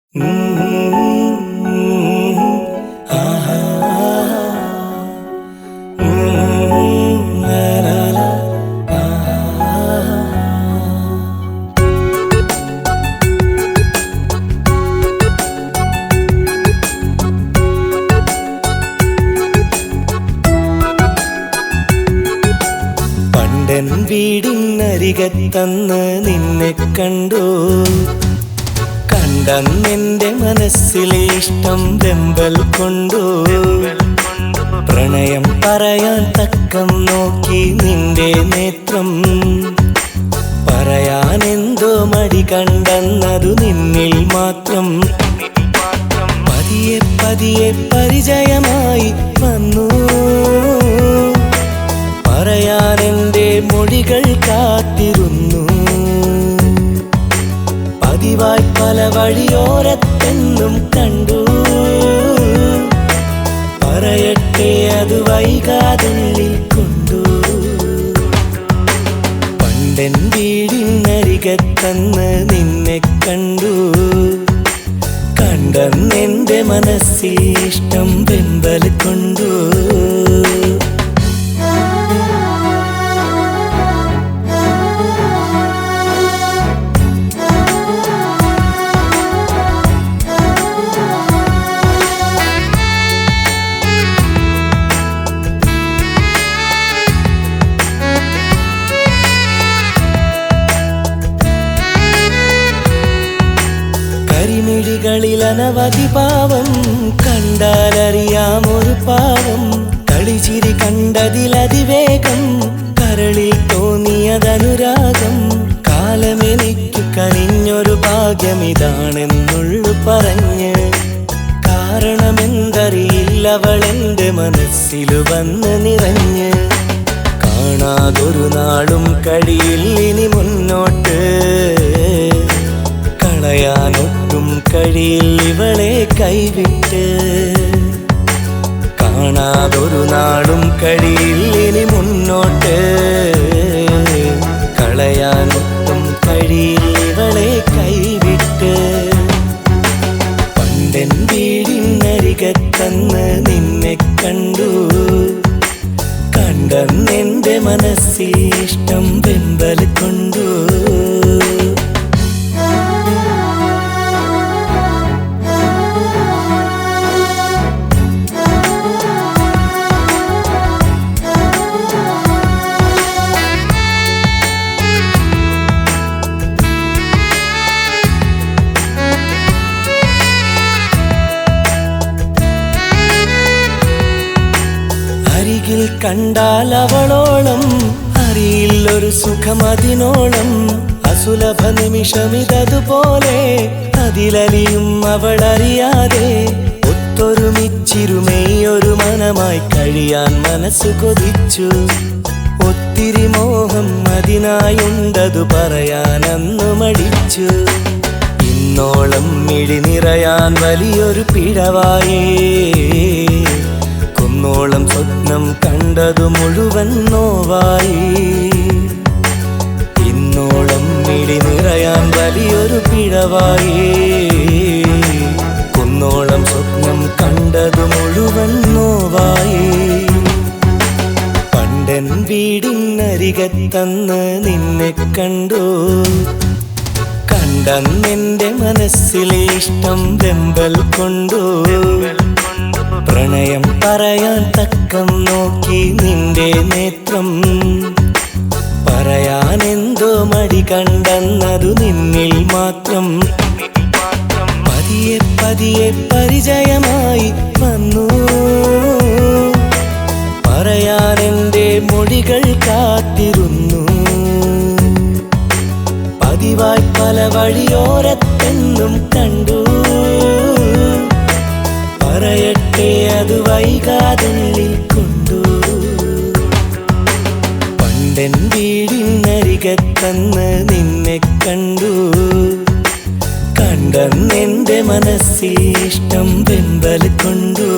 S3: പണ്ടൻ വീടിനരികത്തന്ന് നിന്നെ കണ്ടു, കണ്ടെന്റെ മനസ്സിൽ ഇഷ്ടം വെമ്പൽ കൊണ്ടു. പ്രണയം പറയാൻ തക്കം നോക്കി നിന്റെ നേത്രം, പറയാനെന്തോ മടി കണ്ടെന്നതു നിന്നിൽ മാത്രം. പതിയെ പതിയെ പരിചയമായി വന്നു, പറയാനെന്റെ മൊഴികൾ കാത്തിരുന്നു. പതിവായി പല വഴിയോരത്തെന്നും കണ്ടു, പറയട്ടെ അത് വൈകാതുള്ളിൽ കൊണ്ടു. പണ്ടൻ വീടിനരികത്തന്ന് നിന്നെ കണ്ടു, കണ്ടെന്റെ മനസ്സിൽ ഇഷ്ടം വെമ്പൽ കൊണ്ടു. കരിമിഴികളിൽ അനവധി പാവം, കണ്ടാലറിയാം ഒരു പാവം. കളിച്ചിരി കണ്ടതിലതിവേഗം, കരളിൽ തോന്നിയതനുരാഗം. കാലമെനിക്ക് കനിഞ്ഞൊരു ഭാഗ്യമിതാണെന്നുള്ളു പറഞ്ഞ്, കാരണമെന്തറിയില്ലവളെന്റെ മനസ്സിലു വന്ന് നിറഞ്ഞ്. കാണാതൊരു നാളും കഴിയില്ലിനി മുന്നോട്ട്, കളയാനൊട്ടും കഴിയില്ലിവളെ കൈവിട്ട്. കാണാതൊരു നാളും കഴിയില്ലിനി മുന്നോട്ട്, കളയാനൊട്ടും കഴിയില്ലിവളെ കൈവിട്ട്. പണ്ടൻ വീടിനരികത്തന്ന് നിന്നെ കണ്ടു, കണ്ടെന്റെ മനസ്സിൽ ഇഷ്ടം വെമ്പൽ കൊണ്ടു. അരികിൽ കണ്ടാൽ അവളോളം അറിയില്ലൊരു സുഖമതിനോളം. അസുലഭ നിമിഷമിതതുപോലെ അതിലലിയും അവളറിയാതെ. ഒത്തൊരുമിച്ചിരുമേയൊരു മനമായി കഴിയാൻ മനസ്സു കൊതിച്ചു. ഒത്തിരി മോഹം അതിനായുണ്ടതു പറയാനന്നു മടിച്ചു. ഇന്നോളം മിഴി നിറയാൻ വലിയൊരു പിഴവായേ, കുന്നോളം സ്വപ്നം കണ്ടതു മുഴുവൻ നോവായി. ഇന്നോളം മിഴി നിറയാൻ വലിയൊരു പിഴവായി, കുന്നോളം സ്വപ്നം കണ്ടതു മുഴുവൻ നോവായി. പണ്ടൻ വീടിനരികത്തന്ന് നിന്നെ കണ്ടു, കണ്ടെന്റെ മനസ്സിൽ ഇഷ്ടം വെമ്പൽ കൊണ്ടു. പ്രണയം പറയാൻ തക്കം നോക്കി നിന്റെ നേത്രം, പറയാനെന്തോ മടി കണ്ടെന്നതു നിന്നിൽ മാത്രം. പതിയെ പതിയെ പരിചയമായി വന്നു, പറയാനെന്റെ മൊഴികൾ കാത്തിരുന്നു. പതിവായി പല വഴിയോരത്തെന്നും കണ്ടു, പറയട്ടെ അത് വൈകാതുള്ളിൽ കൊണ്ടു. പണ്ടൻ വീടിനരികത്തന്ന് നിന്നെ കണ്ടു, കണ്ടെന്റെ മനസ്സിൽ ഇഷ്ടം വെമ്പൽ കൊണ്ടു.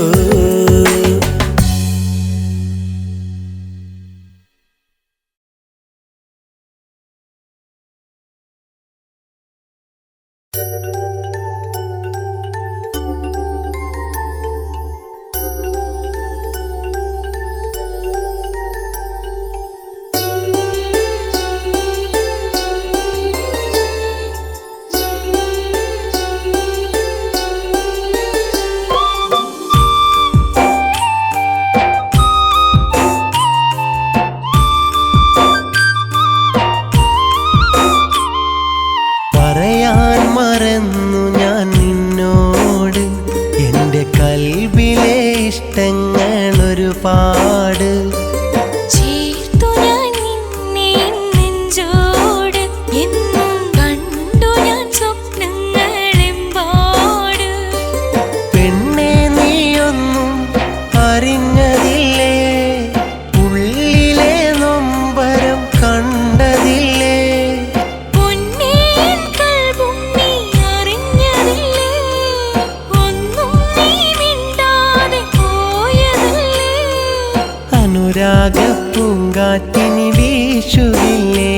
S1: മറന്നു ഞാൻ നിന്നോട് എൻ്റെ കൽബിലെ ഇഷ്ടങ്ങൾ ഒരുപാട്.
S6: ചേർത്തു ഞാൻ നിന്നെ നെഞ്ചോട്, എന്നും കണ്ടു ഞാൻ സ്വപ്നങ്ങളെമ്പാട്.
S1: പെണ്ണെ നീയൊന്നും അറിഞ്ഞതില്ലേ, ഉള്ളിലെ നൊമ്പരം കണ്ടതില്ലേ.
S6: പൊന്നേ എൻ കൽബും നീ അറിഞ്ഞതില്ലേ, ഒന്നും നീ മിണ്ടാതെ പോയതല്ലേ.
S1: അനുരാഗ പൂങ്കാറ്റിനി വീശുകില്ലേ,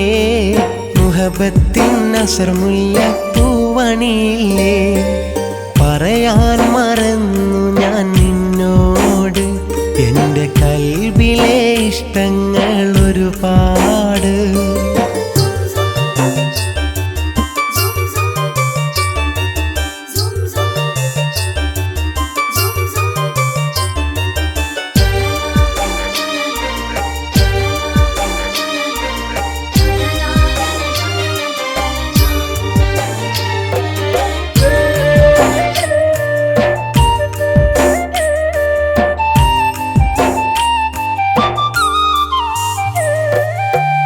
S1: മുഹബത്തിൻ അസർമുല്ല പൂവണിയില്ലേ. പറയാൻ മറന്നു ഞാൻ നിന്നോട് എൻ്റെ കൽബിലെ ഇഷ്ടങ്ങൾ ഒരുപാട്.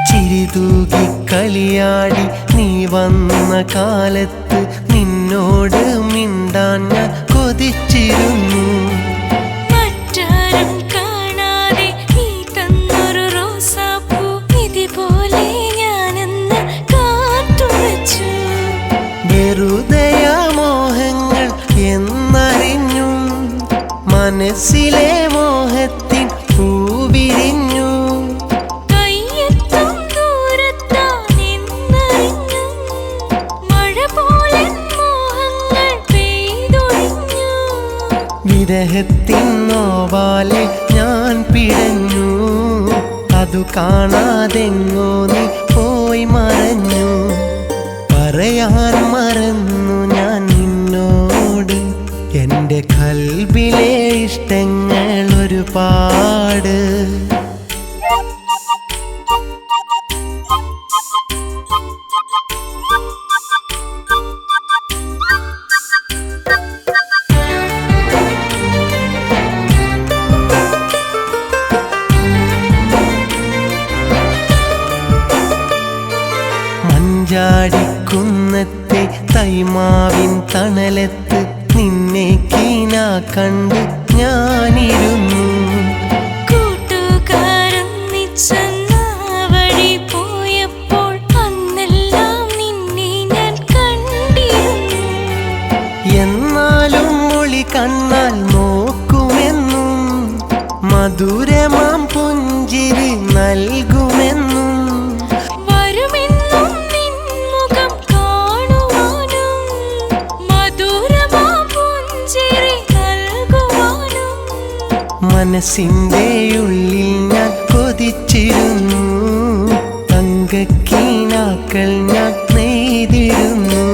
S1: ചിരിതൂകി കളിയാടി നീ വന്ന കാലത്ത് നിന്നോട് മിണ്ടാൻ ഞാൻ കൊതിച്ചിരുന്നു.
S6: മറ്റാരും കാണാതെ നീ തന്നൊരു റോസാപ്പൂ ഇതുപോലെ ഞാനെന്ന് കാത്തുവച്ചു.
S1: വെറുതെയാ മോഹങ്ങൾ എന്നറിഞ്ഞു, മനസ്സിലെ മോഹത്തിൻ പൂവിരിഞ്ഞു.
S6: കയ്യെത്തും ദൂരത്താണെന്നറിഞ്ഞു, മഴ പോലെ മോഹങ്ങൾ പെയ്തൊഴിഞ്ഞു.
S1: വിരഹത്തിൻ നോവാലെ ഞാൻ പിടഞ്ഞു, അതു കാണാതെങ്ങോ നീ പോയി മറഞ്ഞു. പറയാൻ മറന്നു ഞാൻ നിന്നോട് എൻ്റെ കൽബിലെ ഇഷ്ടങ്ങൾ ഒരുപാട്. മഞ്ചാടിക്കുന്നത്തെ തൈമാവിൻ തണലത്ത് നിന്നെ കീനാ കണ്ട് ഞാനിരുന്നു.
S6: കൂട്ടുകാരൊന്നിച്ചെന്നാ വഴി പോയപ്പോൾ അന്നെല്ലാം നിന്നെ ഞാൻ കണ്ടിരുന്നു.
S1: എന്നാലും മൊഴി കണ്ണാൽ നോക്കുമെന്നും മധുരമാം പുഞ്ചിരി നൽകുമെന്നും.
S6: വരുമെന്നും നിൻമുഖം കാണുവാനും മധുരമാം പുഞ്ചിരി നൽകുവാനും.
S1: മനസ്സിൻ്റെ ഉള്ളിൽ ഞാൻ കൊതിച്ചിരുന്നു, തങ്കക്കീനാക്കൾ ഞാൻ നെയ്തിരുന്നു.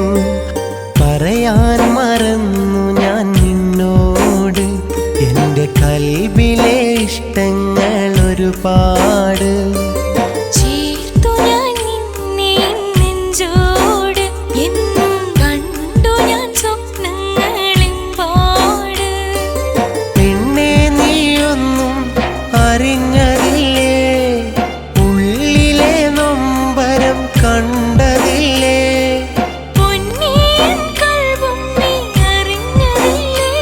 S1: പറയാൻ മറന്നു ഞാൻ നിന്നോട് എൻ്റെ കൽബിലെ ഇഷ്ടങ്ങൾ ഒരുപാട്.
S6: ചേർത്തു ഞാൻ നിന്നെ നെഞ്ചോട്, എന്നും കണ്ടു ഞാൻ സ്വപ്നങ്ങളെമ്പാട്.
S1: പെണ്ണെ നീയൊന്നും അറിഞ്ഞതില്ലേ, ഉള്ളിലെ നൊമ്പരം കണ്ടതില്ലേ.
S6: പൊന്നേ എൻ കൽബും നീ അറിഞ്ഞതില്ലേ,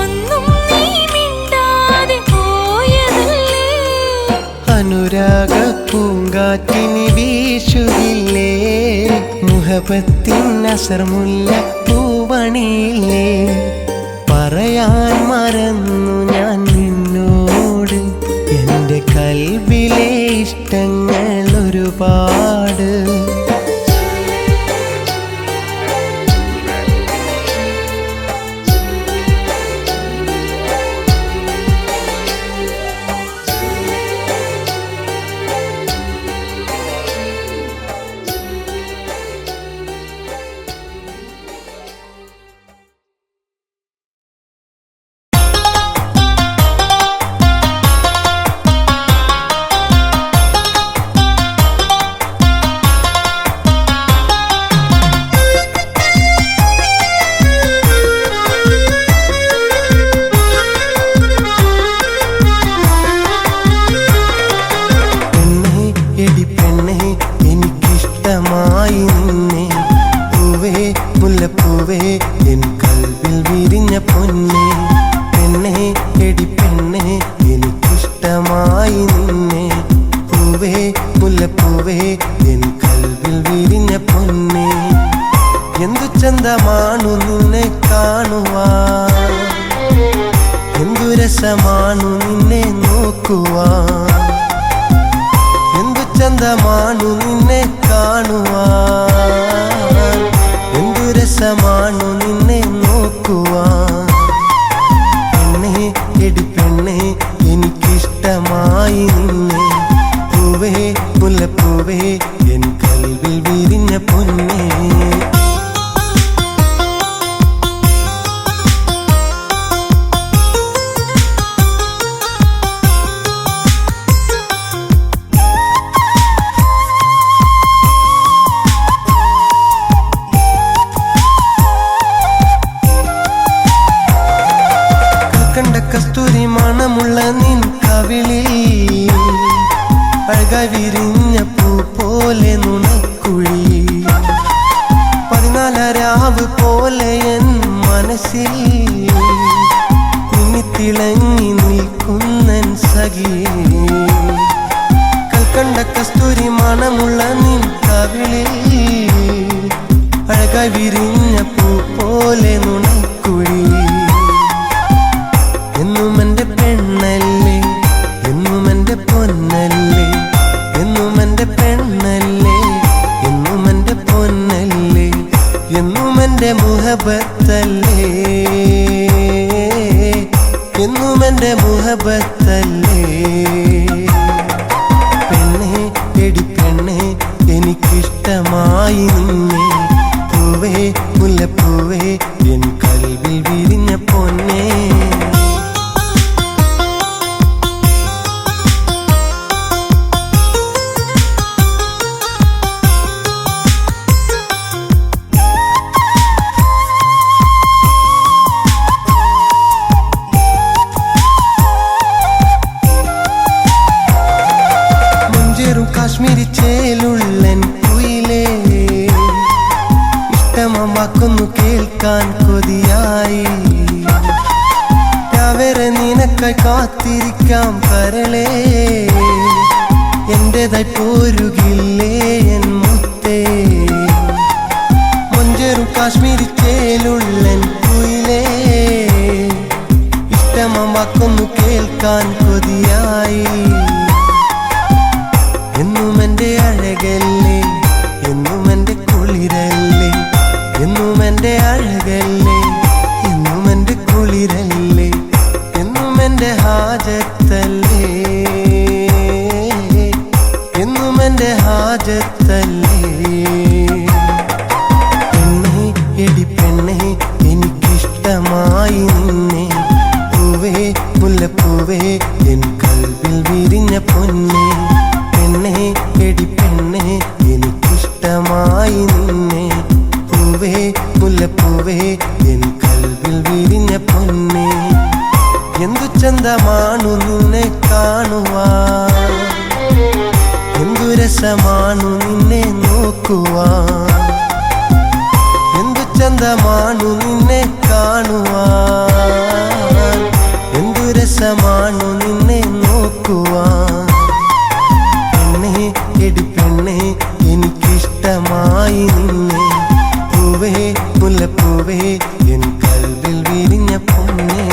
S6: ഒന്നും നീ മിണ്ടാതെ പോയതല്ലേ.
S1: അനുരാഗ പൂങ്കാറ്റിനി വീശുകില്ലേ, മുഹബത്തിൻ അസർമുല്ല പൂവണിയില്ലേ. പറയാൻ മറന്നു ഞാൻ നിന്നോട് എൻ്റെ കൽബിലെ ഇഷ്ടങ്ങൾ ഒരുപാട്. ചന്തമാണു നിന്നെ കാണുവാൻ, എന്തു രസമാണു നിന്നെ നോക്കുവാൻ. എന്തു ചന്തമാണു നിന്നെ കാണുവാൻ, എന്തു രസമാണു നിന്നെ നോക്കുവാൻ. പെണ്ണേ എടി പെണ്ണേ എനിക്കിഷ്ടമായി നിന്നെ, പൂവേ മുല്ലപ്പൂവേ എൻ കൽവിൽ വിരിഞ്ഞ പൊന്നേ. കണ്ട കസ്തൂരി മണമുള്ള നിൻ കവിളിൽ, അഴകായി വിരിഞ്ഞ പൂ പോലെ നുണക്കുഴി. 14 രാവ് പോലെ എൻ മനസ്സിൽ മിന്നിത്തിളങ്ങി നിൽക്കുന്നൻ സഖിയേ. കൽക്കണ്ട കസ്തൂരി മണമുള്ള നിൻ കവിളിൽ, അഴകായി വിരിഞ്ഞ പൂ പോലെ നുണക്കുഴി. എന്നും എൻ്റെ പെണ്ണല്ലേ, എന്നും എൻ്റെ പൊന്നല്ലേ, എന്നും എൻ്റെ പെണ്ണല്ലേ, എന്നും എൻ്റെ പൊന്നല്ലേ, എന്നും എൻ്റെ മുഹബത്തല്ലേ, എന്നും എൻ്റെ മുഹബത്തല്ലേ. പെണ്ണേ എടി പെണ്ണേ എനിക്കിഷ്ടമായി നിന്നെ, പൂവേ മുല്ലപ്പൂവേ എൻ കൽവിൽ വിരിഞ്ഞ പൊന്നേ. കാശ്മീരി ചേലുള്ളൻ കുയിലേ, ഇഷ്ടമാക്കുന്നു കേൾക്കാൻ കൊതിയായി. രാവേറെ നിനക്കായി കാത്തിരിക്കാം കരളേ, എന്റേതായി പോരുകില്ലേ എൻ മുത്തേ. മഞ്ചേറും കാശ്മീരി ചേലുള്ളൻ കുയിലേ, ഇഷ്ടമാക്കുന്നു കേൾക്കാൻ കൊതിയായി. എന്നും എൻ്റെ അഴകല്ലേ, എന്നും എൻ്റെ കുളിരല്ലേ, എന്നും എൻ്റെ അഴകല്ലേ, എന്നും എൻ്റെ കുളിരല്ലേ, എന്നും എൻ്റെ ഹാജത്തല്ലേ, എന്നും എൻ്റെ ഹാജത്തല്ലേ. പെണ്ണേ എടി പെണ്ണേ എനിക്കിഷ്ടമായി നിന്നെ, പൂവേ മുല്ലപ്പൂവേ എൻ കൽവിൽ വിരിഞ്ഞ പൊന്നേ. പെണ്ണേ എടി പെണ്ണേ എനിക്കിഷ്ടമായി നിന്നെ, പൂവേ മുല്ലപ്പൂവേ എൻ കൽവിൽ വിരിഞ്ഞ പൊന്നേ. എന്തു ചന്തമാണു നിന്നെ കാണുവാൻ, എന്തു രസമാണു നിന്നെ നോക്കുവാൻ. എന്തു ചന്തമാണു നിന്നെ കാണുവാൻ, എന്തു രസമാണു നിന്നെ നോക്കുവാൻ. പെണ്ണേ എടി പെണ്ണേ എനിക്കിഷ്ടമായി നിന്നെ, പൂവേ മുല്ലപ്പൂവേ എൻ കൽവിൽ വിരിഞ്ഞ പൊന്നേ.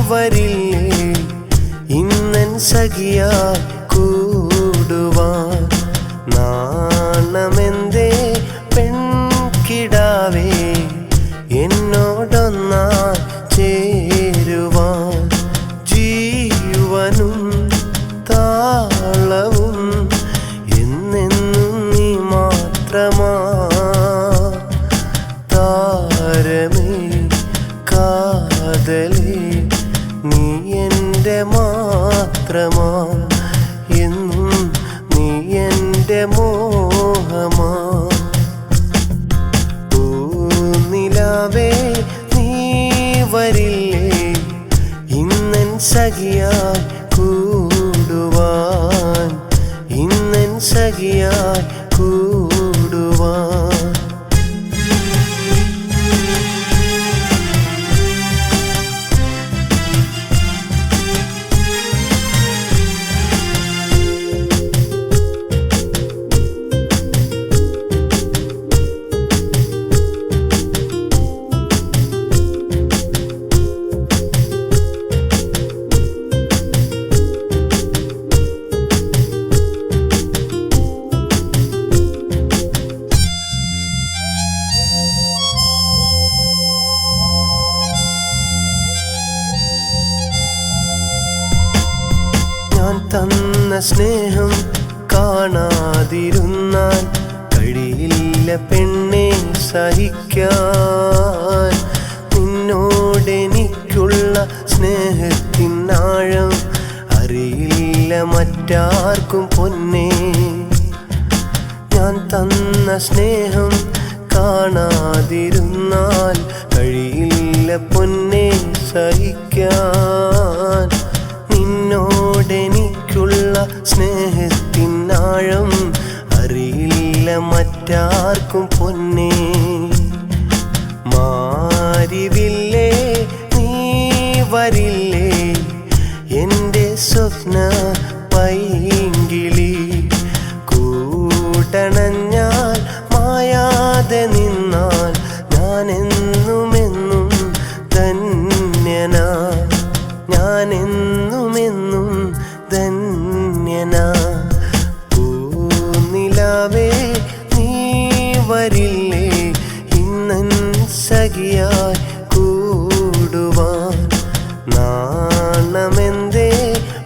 S1: വരില്ലേ ഇന്നൻ സഖിയായി കൂടുവാൻ, നാണമെന്തേ പെൺകിടാവേ എന്നോടൊന്നായി ചേരുവാൻ. ജീവനും താളവും എന്നെന്നും നീ മാത്രമാ, താരമേ കാതലേ നീ എൻ്റെ മാത്രം. മാത്രമാ എന്നും നീ എൻ്റെ മോഹമാ പൂനിലാവേ നീ വരില്ലേ ഇന്നൻ സഖിയായി കൂടുവാൻ ഇന്നൻ സഖിയായി കൂടുവാൻ ഞാൻ തന്ന സ്നേഹം കാണാതിരുന്നാൽ കഴിയില്ല പെണ്ണെ സഹിക്കാൻ നിന്നോടെനിക്കുള്ള സ്നേഹത്തിനാഴം അറിയില്ല മറ്റാർക്കും പൊന്നേ ഞാൻ തന്ന സ്നേഹം കാണാതിരുന്നാൽ കഴിയില്ല പൊന്നെ സഹിക്കാൻ നിന്നോടെനിക്കുള്ള സ്നേഹത്തിനാഴം അറിയില്ല മറ്റാർക്കും പൊന്നേ മാരിവില്ലേ നീ വരില്ലേ എൻ്റെ സ്വപ്ന പൈങ്കിളി കൂടണഞ്ഞാൽ മായാതെ നിന്നാൽ ഞാനെന്നുമെന്നും ധന്യനാ ഞാനെന്നുമെന്നും ധന്യനാ പൂനിലാവേ നീ വരില്ലേ ഇന്നൻ സഖിയായി കൂടുവാൻ നാണമെന്തേ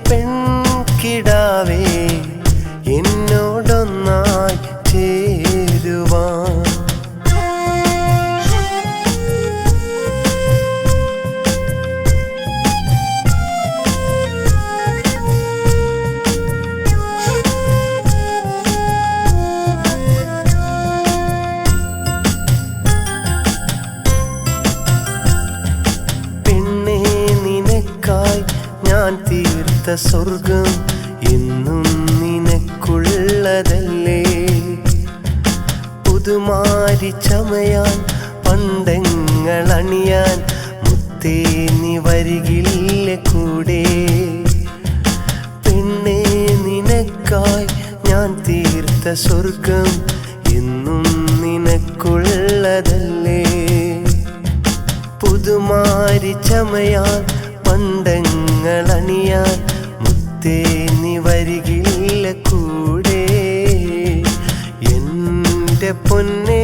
S1: പെൺകിടാവേ എന്നോടൊന്നായി ചേരുവാൻ പെണ്ണേ നിനക്കായി ഞാൻ തീർത്ത സ്വർഗം എന്നും നിനക്കുള്ളതല്ലേ പുതുമാരി ചമയാൻ പണ്ടങ്ങളണിയാൻ മുത്തേ നീ വരികില്ല കൂടെ പെണ്ണേ നിനക്കായി ഞാൻ തീർത്ത സ്വർഗം എന്നും നിനക്കുള്ളതല്ലേ പുതുമാരി ചമയാൻ പണ്ടങ്ങളണിയാൻ മുത്തേ നീ വരികില്ല കൂടെ എൻ്റെ പൊന്നെ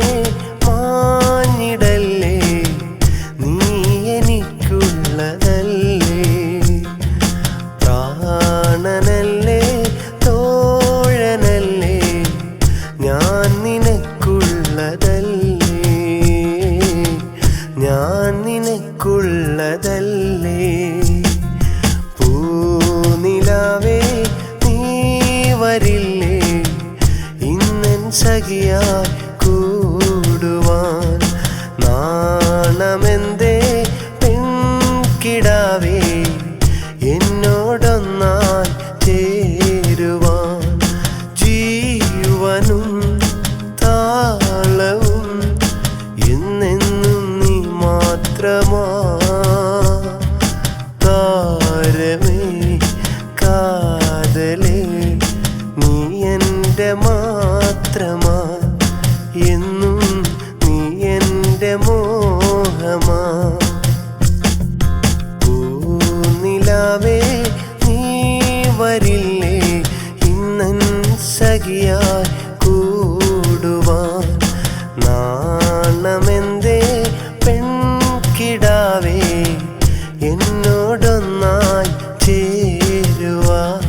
S1: മാഞ്ഞിടല്ലേ നീ എനിക്കുള്ളതല്ലേ പ്രാണനല്ലേ തോഴനല്ലേ ഞാൻ നിനക്കുള്ളതല്ലേ ഞാൻ നിനക്കുള്ളതല്ലേ പൂനിലാവേ നീ വരില്ലേ ഇന്നൻ സഖിയായി കൂടുവാൻ നാണമെന്തേ പെൺകിടാവേ എന്നോടൊന്നായി ചേരുവാൻ ജീവനും താളവും എന്നെന്നും നീ മാത്രമാ താരമേ കാതലേ നീ എൻ്റെ മാത്രമാ എന്നും നീ എൻ്റെ മോഹമാ പൂനിലാവേ നീ വരില്ലേ ഇന്നൻ സഖിയായി കൂടുവാൻ നാണമെന്തേ പെൺകിടാവേ എന്നോടൊന്നായി ചേരുവാൻ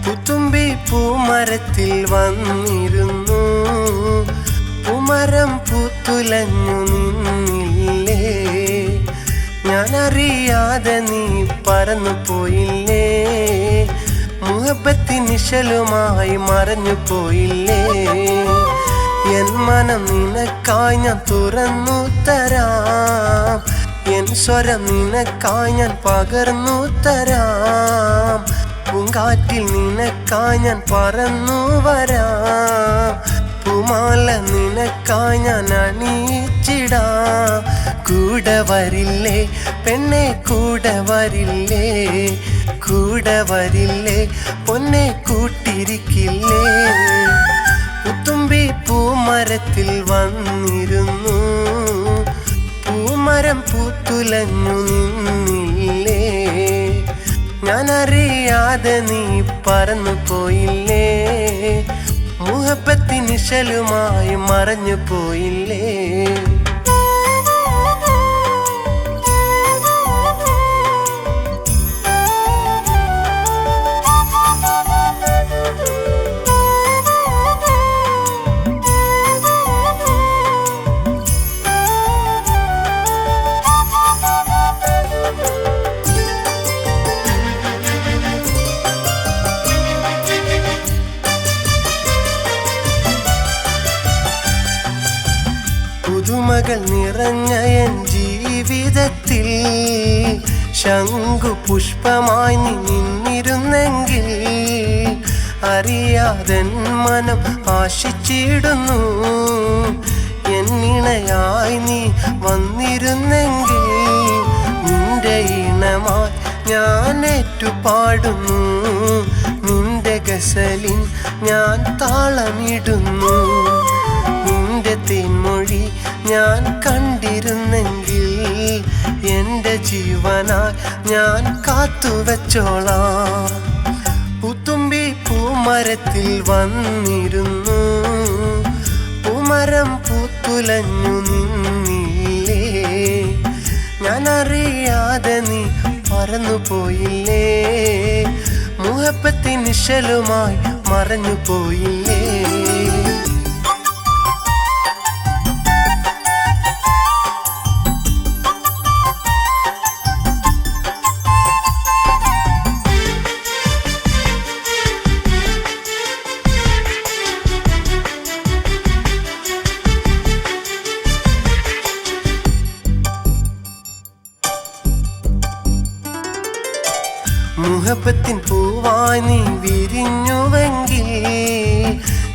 S1: പുത്തുമ്പി പൂമരത്തിൽ വന്നിരുന്നു, പൂമരം പൂത്തുലഞ്ഞു നിന്നില്ലേ, ഞാനറിയാതെ നീ പറന്നു പോയില്ലേ, മുഹബത്തിൻ നിശലുമായി മറഞ്ഞു പോയില്ലേ. എൻ മനം നിനക്കായി ഞാൻ തുറന്നു തരാം, എൻ സ്വരം നിനക്കായി ഞാൻ പകർന്നു തരാം, പൂങ്കാറ്റിൽ നിനക്കായി ഞാൻ പറന്നു വരാം, പൂമാല നിനക്കായി ഞാൻ അണിയിച്ചിടാം. കൂടെ വരില്ലേ പെണ്ണെ കൂടെ വരില്ലേ, കൂടെ വരില്ലേ പൊന്നെ കൂട്ടിരിക്കില്ലേ. പുത്തുമ്പി പൂമരത്തിൽ വന്നിരുന്നു, പൂമരം പൂത്തുലഞ്ഞു നിന്നില്ലേ, ഞാനറിയാതെ നീ പറന്നു പോയില്ലേ, മുഹബത്തിൻ നിശലുമായി മറഞ്ഞു പോയില്ലേ. പുതുമകൾ നിറഞ്ഞ എൻ ജീവിതത്തിൽ ശംഖു പുഷ്പമായി നീ നിന്നിരുന്നെങ്കിൽ, അറിയാതൻ മനം ആശിച്ചിടുന്നു, എന്നിണയായി നീ വന്നിരുന്നെങ്കിൽ, നിന്റെ ഇണമായി ഞാൻ ഏറ്റുപാടുന്നു, നിന്റെ ഗസലിൻ ഞാൻ താളമിടുന്നു, നിന്റെ തേൻമൊഴി ഞാൻ കണ്ടിരുന്നെങ്കിൽ, എൻ്റെ ജീവനായി ഞാൻ കാത്തുവച്ചോളാം. പുത്തുമ്പി പൂമരത്തിൽ വന്നിരുന്നു, പൂമരം പൂത്തുലഞ്ഞു നിന്നില്ലേ, ഞാനറിയാതെ നീ പറന്നു പോയില്ലേ, മുഹബത്തിൻ നിശലുമായി മറഞ്ഞു പോയില്ലേ. മുഹബത്തിൻ പൂവായി നീ വിരിഞ്ഞുവെങ്കിൽ,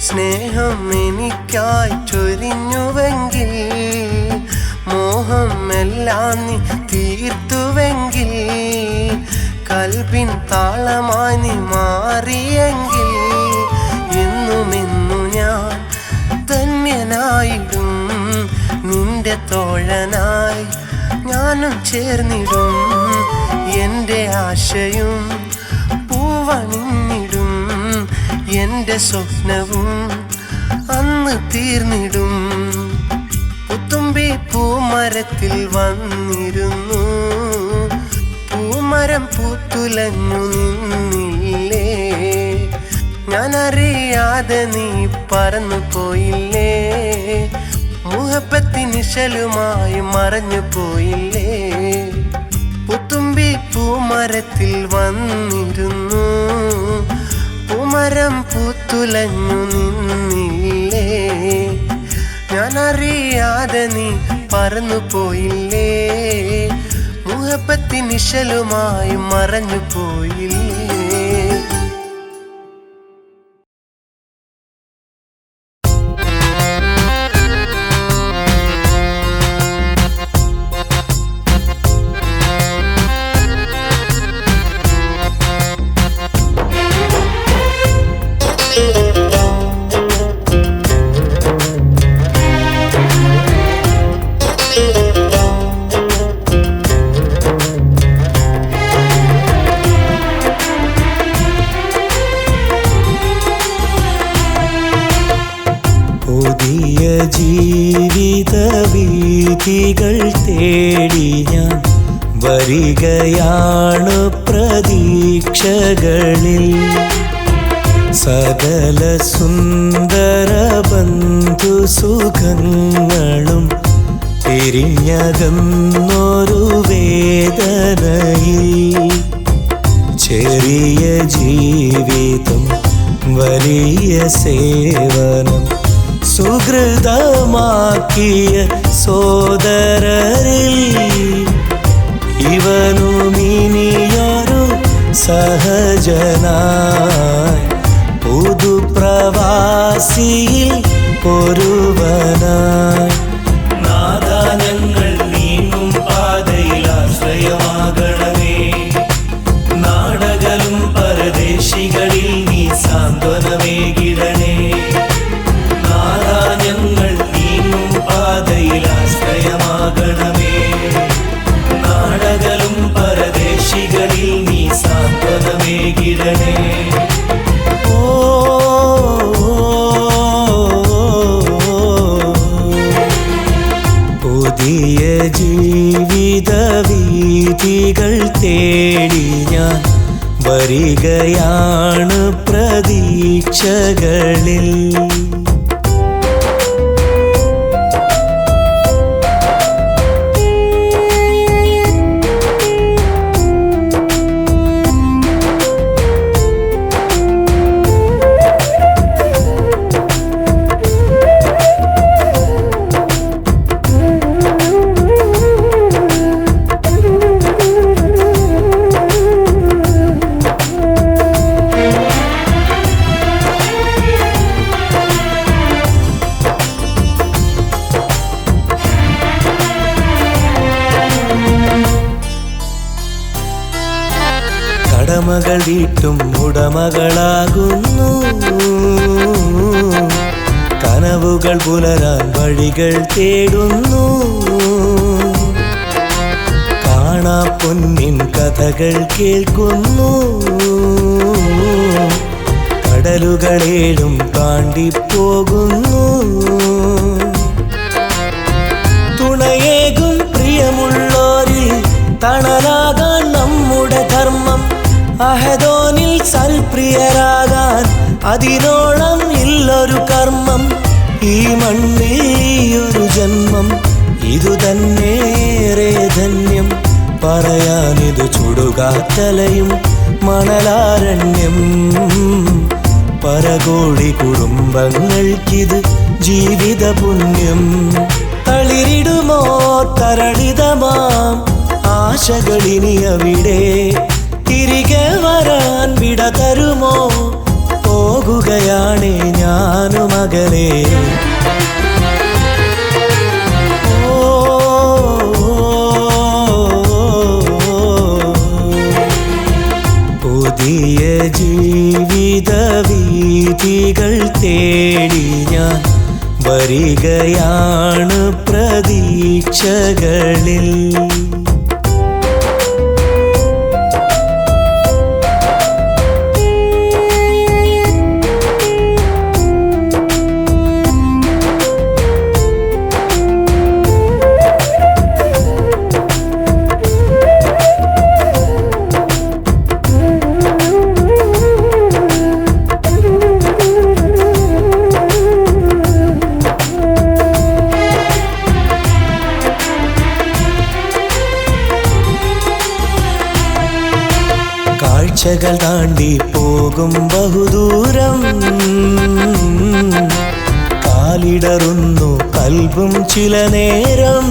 S1: സ്നേഹം എനിക്കായി ചൊരിഞ്ഞുവെങ്കിൽ, മോഹം എല്ലാം നീ തീർത്തുവെങ്കിൽ, കൽബിൻ താളമായി നീ മാറിയെങ്കിൽ, എന്നുമെന്നു ഞാൻ ധന്യനായിടും, നിന്റെ തോഴനായി ഞാനും ചേർന്നിടും, എൻ്റെ ആശയും പൂവണിഞ്ഞിടും, എൻ്റെ സ്വപ്നവും അന്ന് തീർന്നിടും. പുത്തുമ്പി പൂമരത്തിൽ വന്നിരുന്നു, പൂമരം പൂത്തുലഞ്ഞു നിന്നില്ലേ, ഞാനറിയാതെ നീ പറന്നു പോയില്ലേ, മുഹബത്തിൻ നിശലുമായി മറഞ്ഞു പോയില്ലേ. പുത്തുമ്പി പൂമരത്തിൽ വന്നിരുന്നു, പൂമരം പൂത്തുലഞ്ഞു നിന്നില്ലേ, ഞാനറിയാതെ നീ പറന്നു പോയില്ലേ, മുഹബത്തിൻ നിശലുമായി മറഞ്ഞു പോയില്ലേ.
S3: പുതിയ ജീവിത വീഥികൾ തേടി ഞാൻ വരികയാണു പ്രതീക്ഷകളിൽ, സകല സുന്ദര ബന്ധു സുഖങ്ങളും പിരിഞ്ഞകന്നൊരു വേദനയിൽ ചെറിയ ജീവിതം വലിയ സേവനം സുഹൃതമാക്കിയ സോദരരിൽ ഇവനുമിനിയൊരു സഹജനായി പുതുപ്രവാസിയിൽ ഒരുവനായി നാദാ ഞങ്ങൾ നീങ്ങും പാതയിൽ ആശ്രയമാകണമേ. നാടകലും പരദേശികളിൽ നീ സാന്ത്വനമേകിടണേ. നാദാ ഞങ്ങൾ നീങ്ങും പാതയിൽ ആശ്രയമാകണമേ. നാടകലും പരദേശികളിൽ നീ സാന്ത്വനമേകിടണേ. പുതിയ ജീവിത വീഥികൾ തേടി ഞാൻ വരികയാണ് പ്രതീക്ഷകളിൽ. കടമകൾ വീട്ടും ഉടമകളാകുന്നു. കനവുകൾ പുലരാൻ വഴികൾ തേടുന്നു. കാണാ പൊന്നിൻ കഥകൾ കേൾക്കുന്നു. കടലുകളേഴും താണ്ടിപ്പോകുന്നു. തുണയേകും പ്രിയമുള്ളോരിൽ തണലാകാൻ നമ്മുടെ ധർമ്മം. അഹദോനിൽ സൽപ്രിയരാകാൻ അതിനോളം ഇല്ലൊരു കർമ്മം. ഈ മണ്ണിൽ ഒരു ജന്മം ഇതു തന്നേറെ ധന്യം. പറയാനിതു ചുടുകാറ്റലയും മണലാരണ്യം. പരകോടി കുടുംബങ്ങൾക്കിത് ജീവിത പുണ്യം. തളിരിടുമോ തരളിതമാം ആശകളിനി അവിടെ. തിരികെ വരാൻ വിട തരുമോ? പോകുകയാണേ ഞാനുമകലേ. പുതിയ ജീവിത വീഥികൾ തേടി ഞാൻ വരികയാണ് പ്രതീക്ഷകളിൽ. കാഴ്ചകൾ താണ്ടി പോകും ബഹുദൂരം. കാലിടറുന്നു കൽബും ചില നേരം.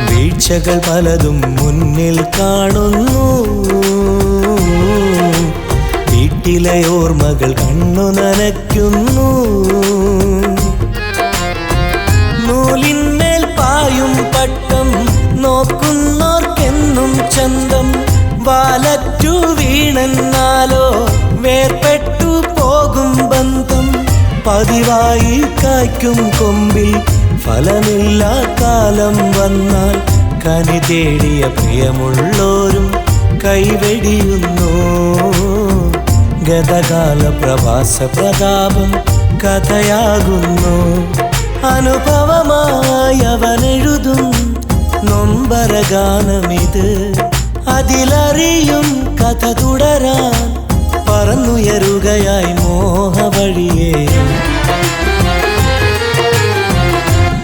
S3: വീഴ്ചകൾ പലതും മുന്നിൽ കാണുന്നു. വീട്ടിലെ ഓർമ്മകൾ കണ്ണു നനയ്ക്കുന്നു. നൂലിന്മേൽ പായും പട്ടം നോക്കുന്നോർക്കെന്നും ചന്തം. വാലറ്റു വീണെന്നാലോ വേർപെട്ടു പോകും ബന്ധം. പതിവായി കായ്ക്കും കൊമ്പിൽ ഫലമില്ലാ കാലം വന്നാൽ കനി തേടിയ പ്രിയമുള്ളോരും കൈവെടിയുന്നു. ഗതകാല പ്രവാസ പ്രതാപം കഥയാകുന്നു. അനുഭവമായി അവനെഴുതും നൊമ്പരഗാനമിത്. അതിലറിയും കഥ തുടരാൻ പറന്നുയരുകയായി മോഹവഴിയെ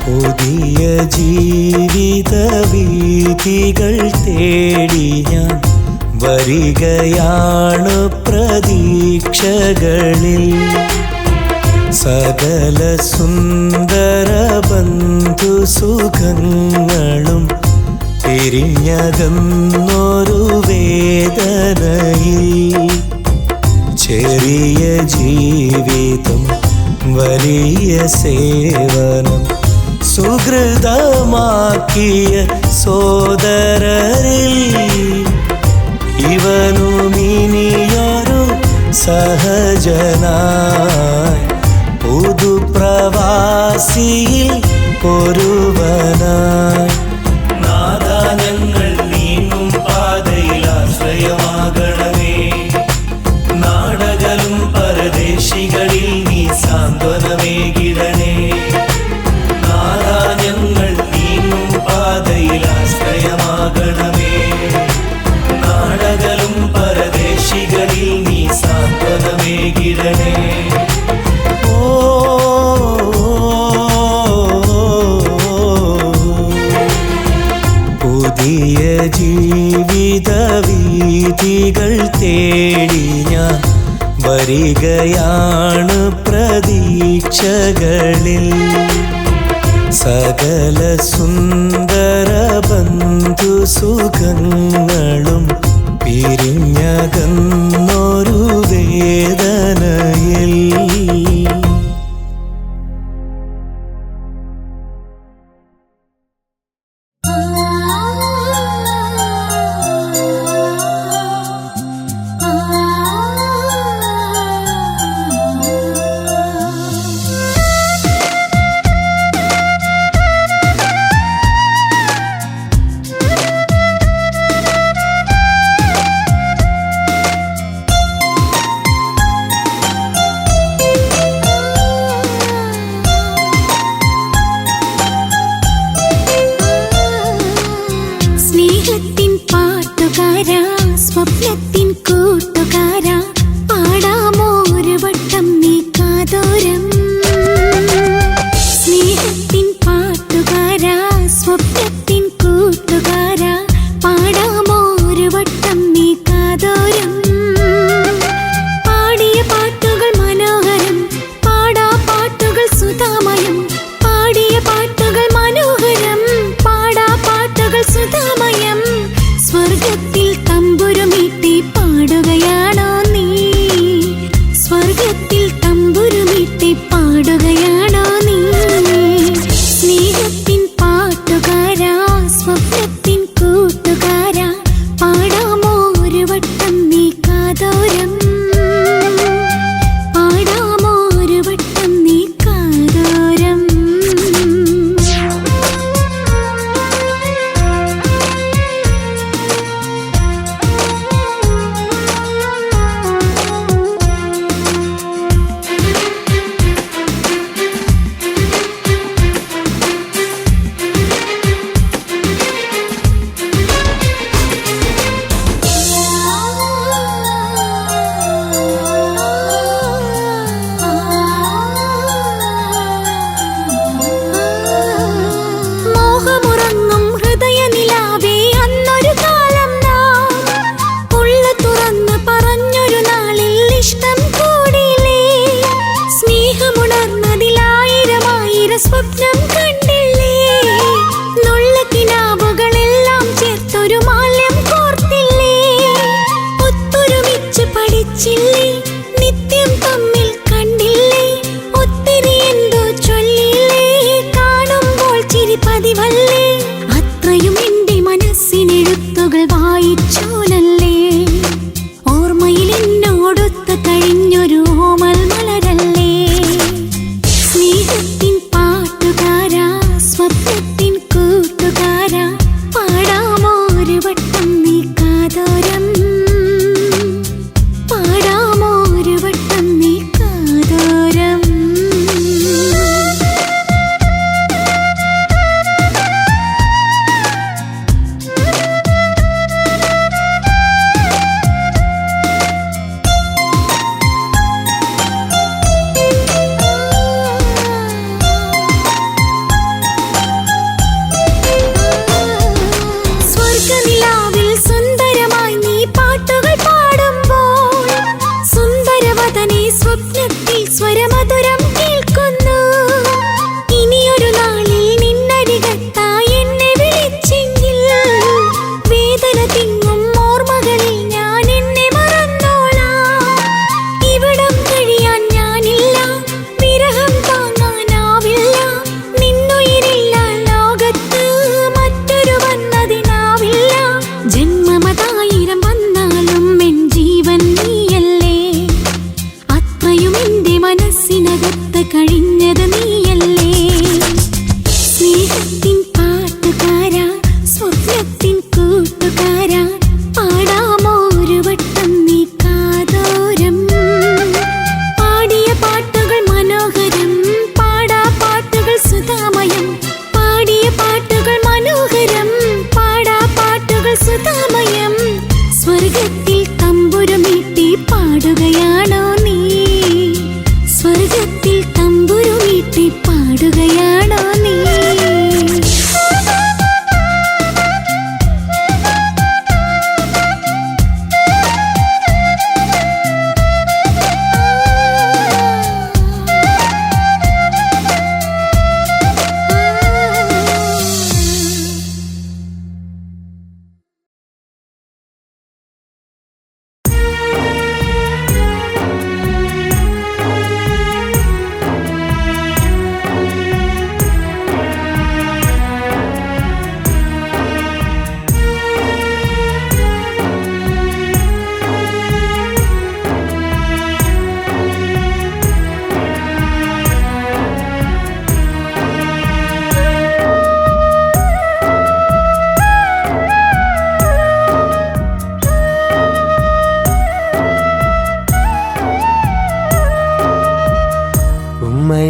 S3: പുതിയ ജീവിത വീഥികൾ തേടി ഞാൻ വരികയാണ് പ്രതീക്ഷകളിൽ സകല സുന്ദര ബന്ധു സുഖങ്ങളും പിരിഞ്ഞകന്നൊരു വേദനയിൽ ചെറിയ ജീവിതം വലിയ സേവനം സുഹൃതമാക്കിയ സോദരരിൽ ഇവനുമിനിയൊരു സഹജനായി പുതുപ്രവാസിയിൽ ഒരുവനായി നാദാ ഞങ്ങൾ നീങ്ങും പാതയിൽ ആശ്രയമാകണമേ നാടകലും പരദേശികളിൽ നീ സാന്ത്വനമേകിടണേ നാദാ ഞങ്ങൾ നീങ്ങും പാതയിൽ ആശ്രയമാകണമേ നാടകലും പരദേശികളിൽ നീ സാന്ത്വനമേകിടണേ പുതിയ ജീവിത വീഥികൾ തേടി ഞാൻ വരികയാണ് പ്രതീക്ഷകളിൽ സകല സുന്ദര ബന്ധു സുഖങ്ങളും പിരിഞ്ഞകന്നൊരു വേദനയിൽ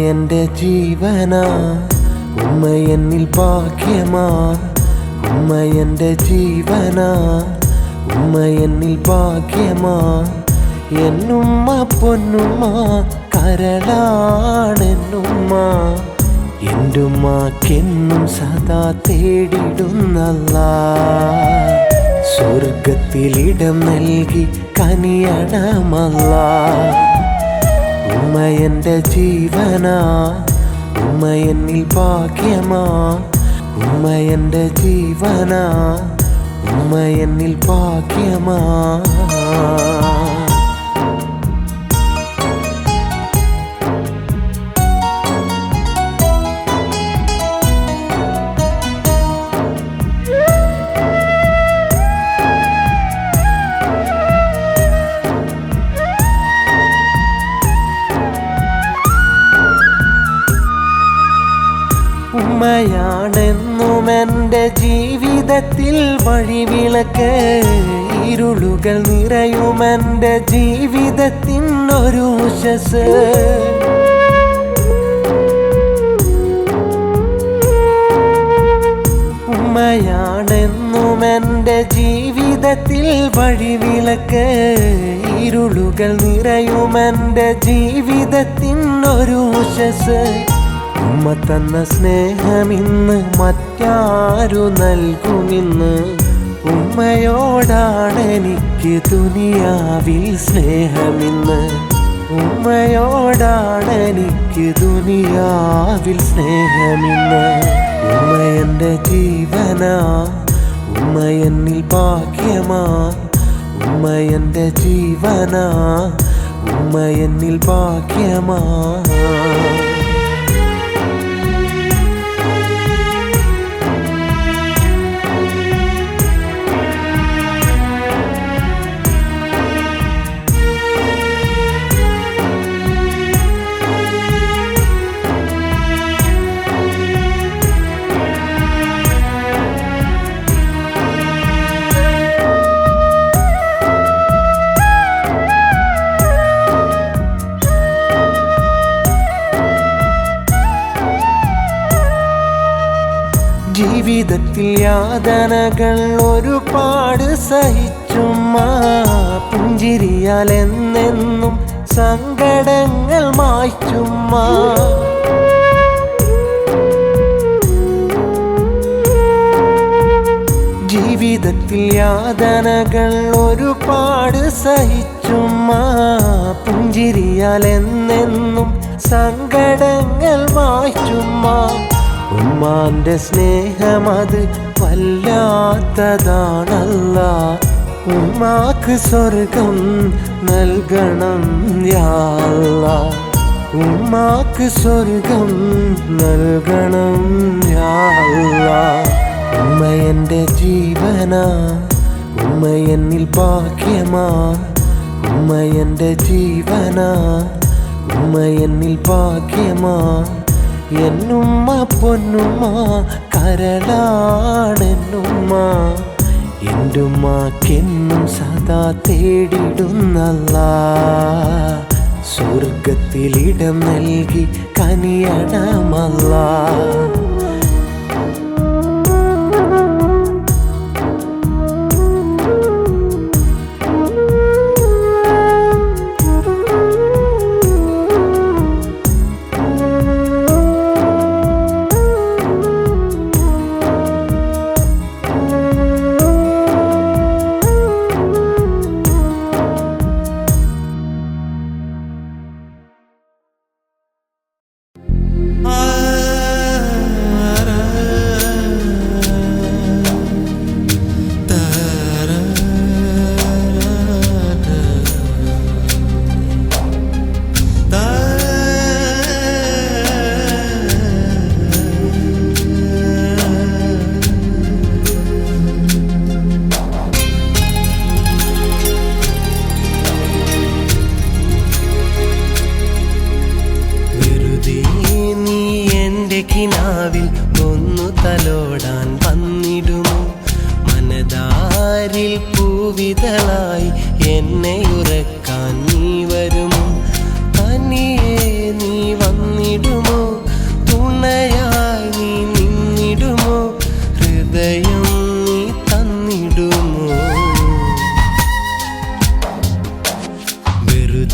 S1: എൻ്റെ ജീവനാ, ഉമ്മ എന്നിൽ ഭാഗ്യമാ. ഉമ്മ എൻ്റെ ജീവനാ, ഉമ്മ എന്നിൽ ഭാഗ്യമാ. എന്നുമ്മ പൊന്നുമ്മ കരളാണെന്നുമ്മ. എന്റുമ്മക്കെന്നും സദാ തേടിടുന്നല്ലാ. സ്വർഗത്തിലിടം നൽകി കനിയണമല്ലാ. ഉമ്മ എൻ്റെ ജീവനാ, ഉമ്മ എന്നിൽ ഭാഗ്യമാ. ഉമ്മ എൻ്റെ ജീവനാ, ഉമ്മ എന്നിൽ ഭാഗ്യമാ. ഉമ്മയാണെന്നും എൻ്റെ ജീവിതത്തിൽ വഴിവിളക്ക്. ഇരുളുകൾ നിറയുമെൻ്റെ ജീവിതത്തിനൊരു ഉഷസ്. ഉമ്മയാണെന്നും എൻ്റെ ജീവിതത്തിൽ വഴിവിളക്ക്. ഇരുളുകൾ നിറയുമെൻ്റെ ജീവിതത്തിനൊരു ഉഷസ്. ഉമ്മ തന്ന സ്നേഹമിന്ന് മറ്റാരു നൽകുമിന്ന്. ഉമ്മയോടാണെനിക്ക് ദുനിയാവിൽ സ്നേഹമിന്ന്. ഉമ്മയോടാണെനിക്ക് ദുനിയാവിൽ സ്നേഹമിന്ന്. ഉമ്മ എൻ്റെ ജീവനാ, ഉമ്മ എന്നിൽ ഭാഗ്യമാ. ഉമ്മ എൻ്റെ ജീവനാ, ഉമ്മ എന്നിൽ ഭാഗ്യമാ. ജീവിതത്തിൽ യാതനകൾ ഒരുപാട് സഹിച്ചുമ്മ. പുഞ്ചിരിയാൽ എന്നെന്നും സങ്കടങ്ങൾ മായ്ച്ചുമ്മ. ജീവിതത്തിൽ യാതനകൾ ഒരുപാട് സഹിച്ചുമ്മ. പുഞ്ചിരിയാൽ എന്നെന്നും സങ്കടങ്ങൾ മായ്ച്ചുമ്മ. ഉമ്മാന്റെ സ്നേഹമത് വല്ലാത്തതാണല്ലാ. ഉമ്മാക്ക് സ്വർഗം നൽകണം യാ അല്ലാഹ്. ഉമ്മാക്ക് സ്വർഗം നൽകണം യാ അല്ലാഹ്. ഉമ്മ എൻ്റെ ജീവനാ, ഉമ്മ എന്നിൽ ഭാഗ്യമാ. ഉമ്മ എൻ്റെ ജീവനാ, ഉമ്മ എന്നിൽ ഭാഗ്യമാ. എന്നുമ്മ പൊന്നുമ്മ കരളാണെന്നുമ്മ. എന്റുമ്മക്കെന്നും സദാ തേടിടുന്നല്ലാ. സ്വർഗത്തിലിടം നൽകി കനിയണമല്ലാ. കിനാവിൽ ഒന്നു തലോടാൻ വന്നിടുമോ? മനതാരിൽ പൂവിതളായി എന്നെ ഉറക്കാൻ നീ വരുമോ? തനിയെ നീ വന്നിടുമോ?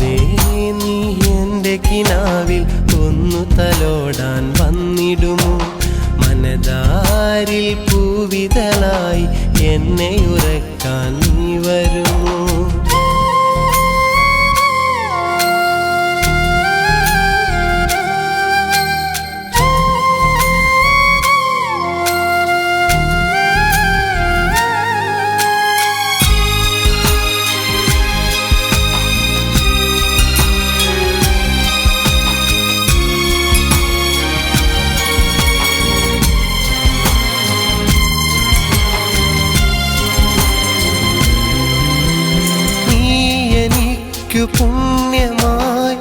S1: വെറുതെ നീ എൻ്റെ കിനാവിൽ ഒന്നു തലോടാൻ വന്നിടുമോ മനതാരിൽ പൂവിതളായി എന്നെ ഉറക്കാൻ നീ വരുമോ പുണ്യമായി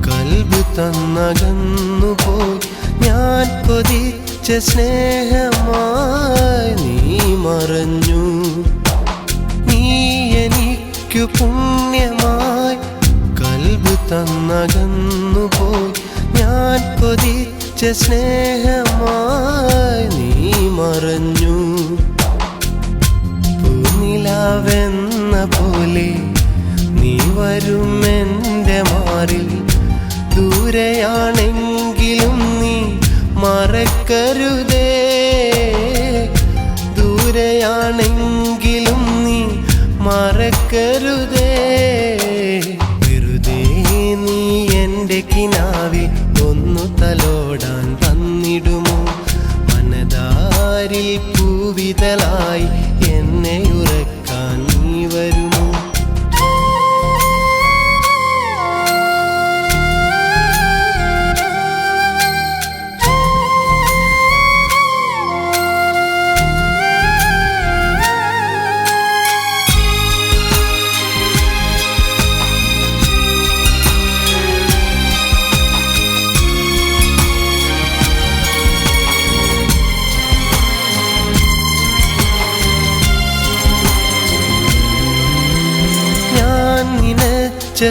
S1: കൽബ് തന്നകന്നുപോയി ഞാൻ കൊതിച്ച സ്നേഹമായി നീ മറഞ്ഞു നീ എനിക്കു പുണ്യമായി കൽബ് തന്നകന്നുപോയി ഞാൻ കൊതിച്ച സ്നേഹമായി നീ മറഞ്ഞു പൂനിലാവെന്ന പോലെ നീ വരും എൻ്റെ മാറിൽ ദൂരെയാണെങ്കിലും നീ മറക്കരുതേ ദൂരെയാണെങ്കിലും നീ മറക്കരുതേ വെറുതെ നീ എൻ്റെ കിനാവിൽ ഒന്നു തലോടാൻ വന്നിടുമോ മനതാരിൽ പൂവിതളായി എന്നെ ഉറക്കാൻ നീ വരുമോ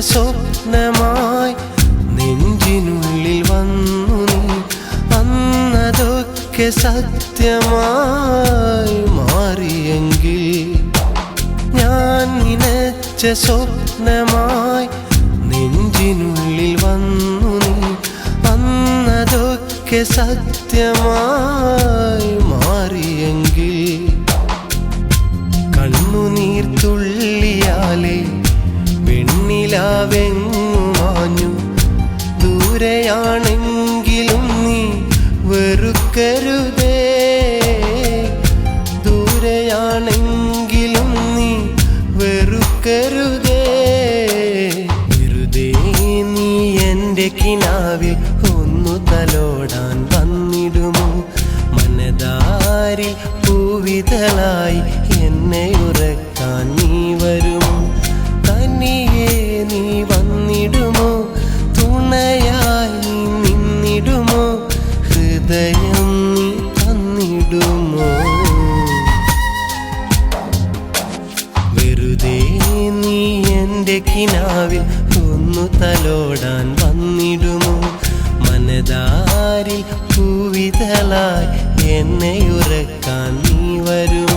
S1: സ്വപ്നമായി നെഞ്ചിനുള്ളിൽ വന്നു നീ അന്നതൊക്കെ സത്യമായി മാറിയെങ്കിൽ ഞാൻ നനച്ച സ്വപ്നമായി നെഞ്ചിനുള്ളിൽ വന്നു നീ അന്നതൊക്കെ സത്യമായി മാറിയെങ്കിൽ കണ്ണുനീർ തുള്ളിയാലേ വെണ്ണിലാവെങ്ങുമാഞ്ഞു ദൂരെയാണെങ്കിലും നീ വെറുക്കരുതേ ദൂരെയാണെങ്കിലും നീ വെറുക്കരുതേ വെറുതെ നീ എൻ്റെ കിനാവിൽ ഒന്നു തലോടാൻ വന്നിടുമോ മനതാരിൽ പൂവിതളായി എന്നെ ഉറക്കാൻ നീ വരുമോ തനിയെ നീ വന്നിടുമോ തുണയായി നീ നിന്നിടുമോ ഹൃദയം നീ തന്നിടുമോ വെറുതെ നീ എൻ്റെ കിനാവിൽ ഒന്നു തലോടാൻ വന്നിടുമോ മനതാരിൽ പൂവിതളായി എന്നെ ഉറക്കാൻ നീ വരുമോ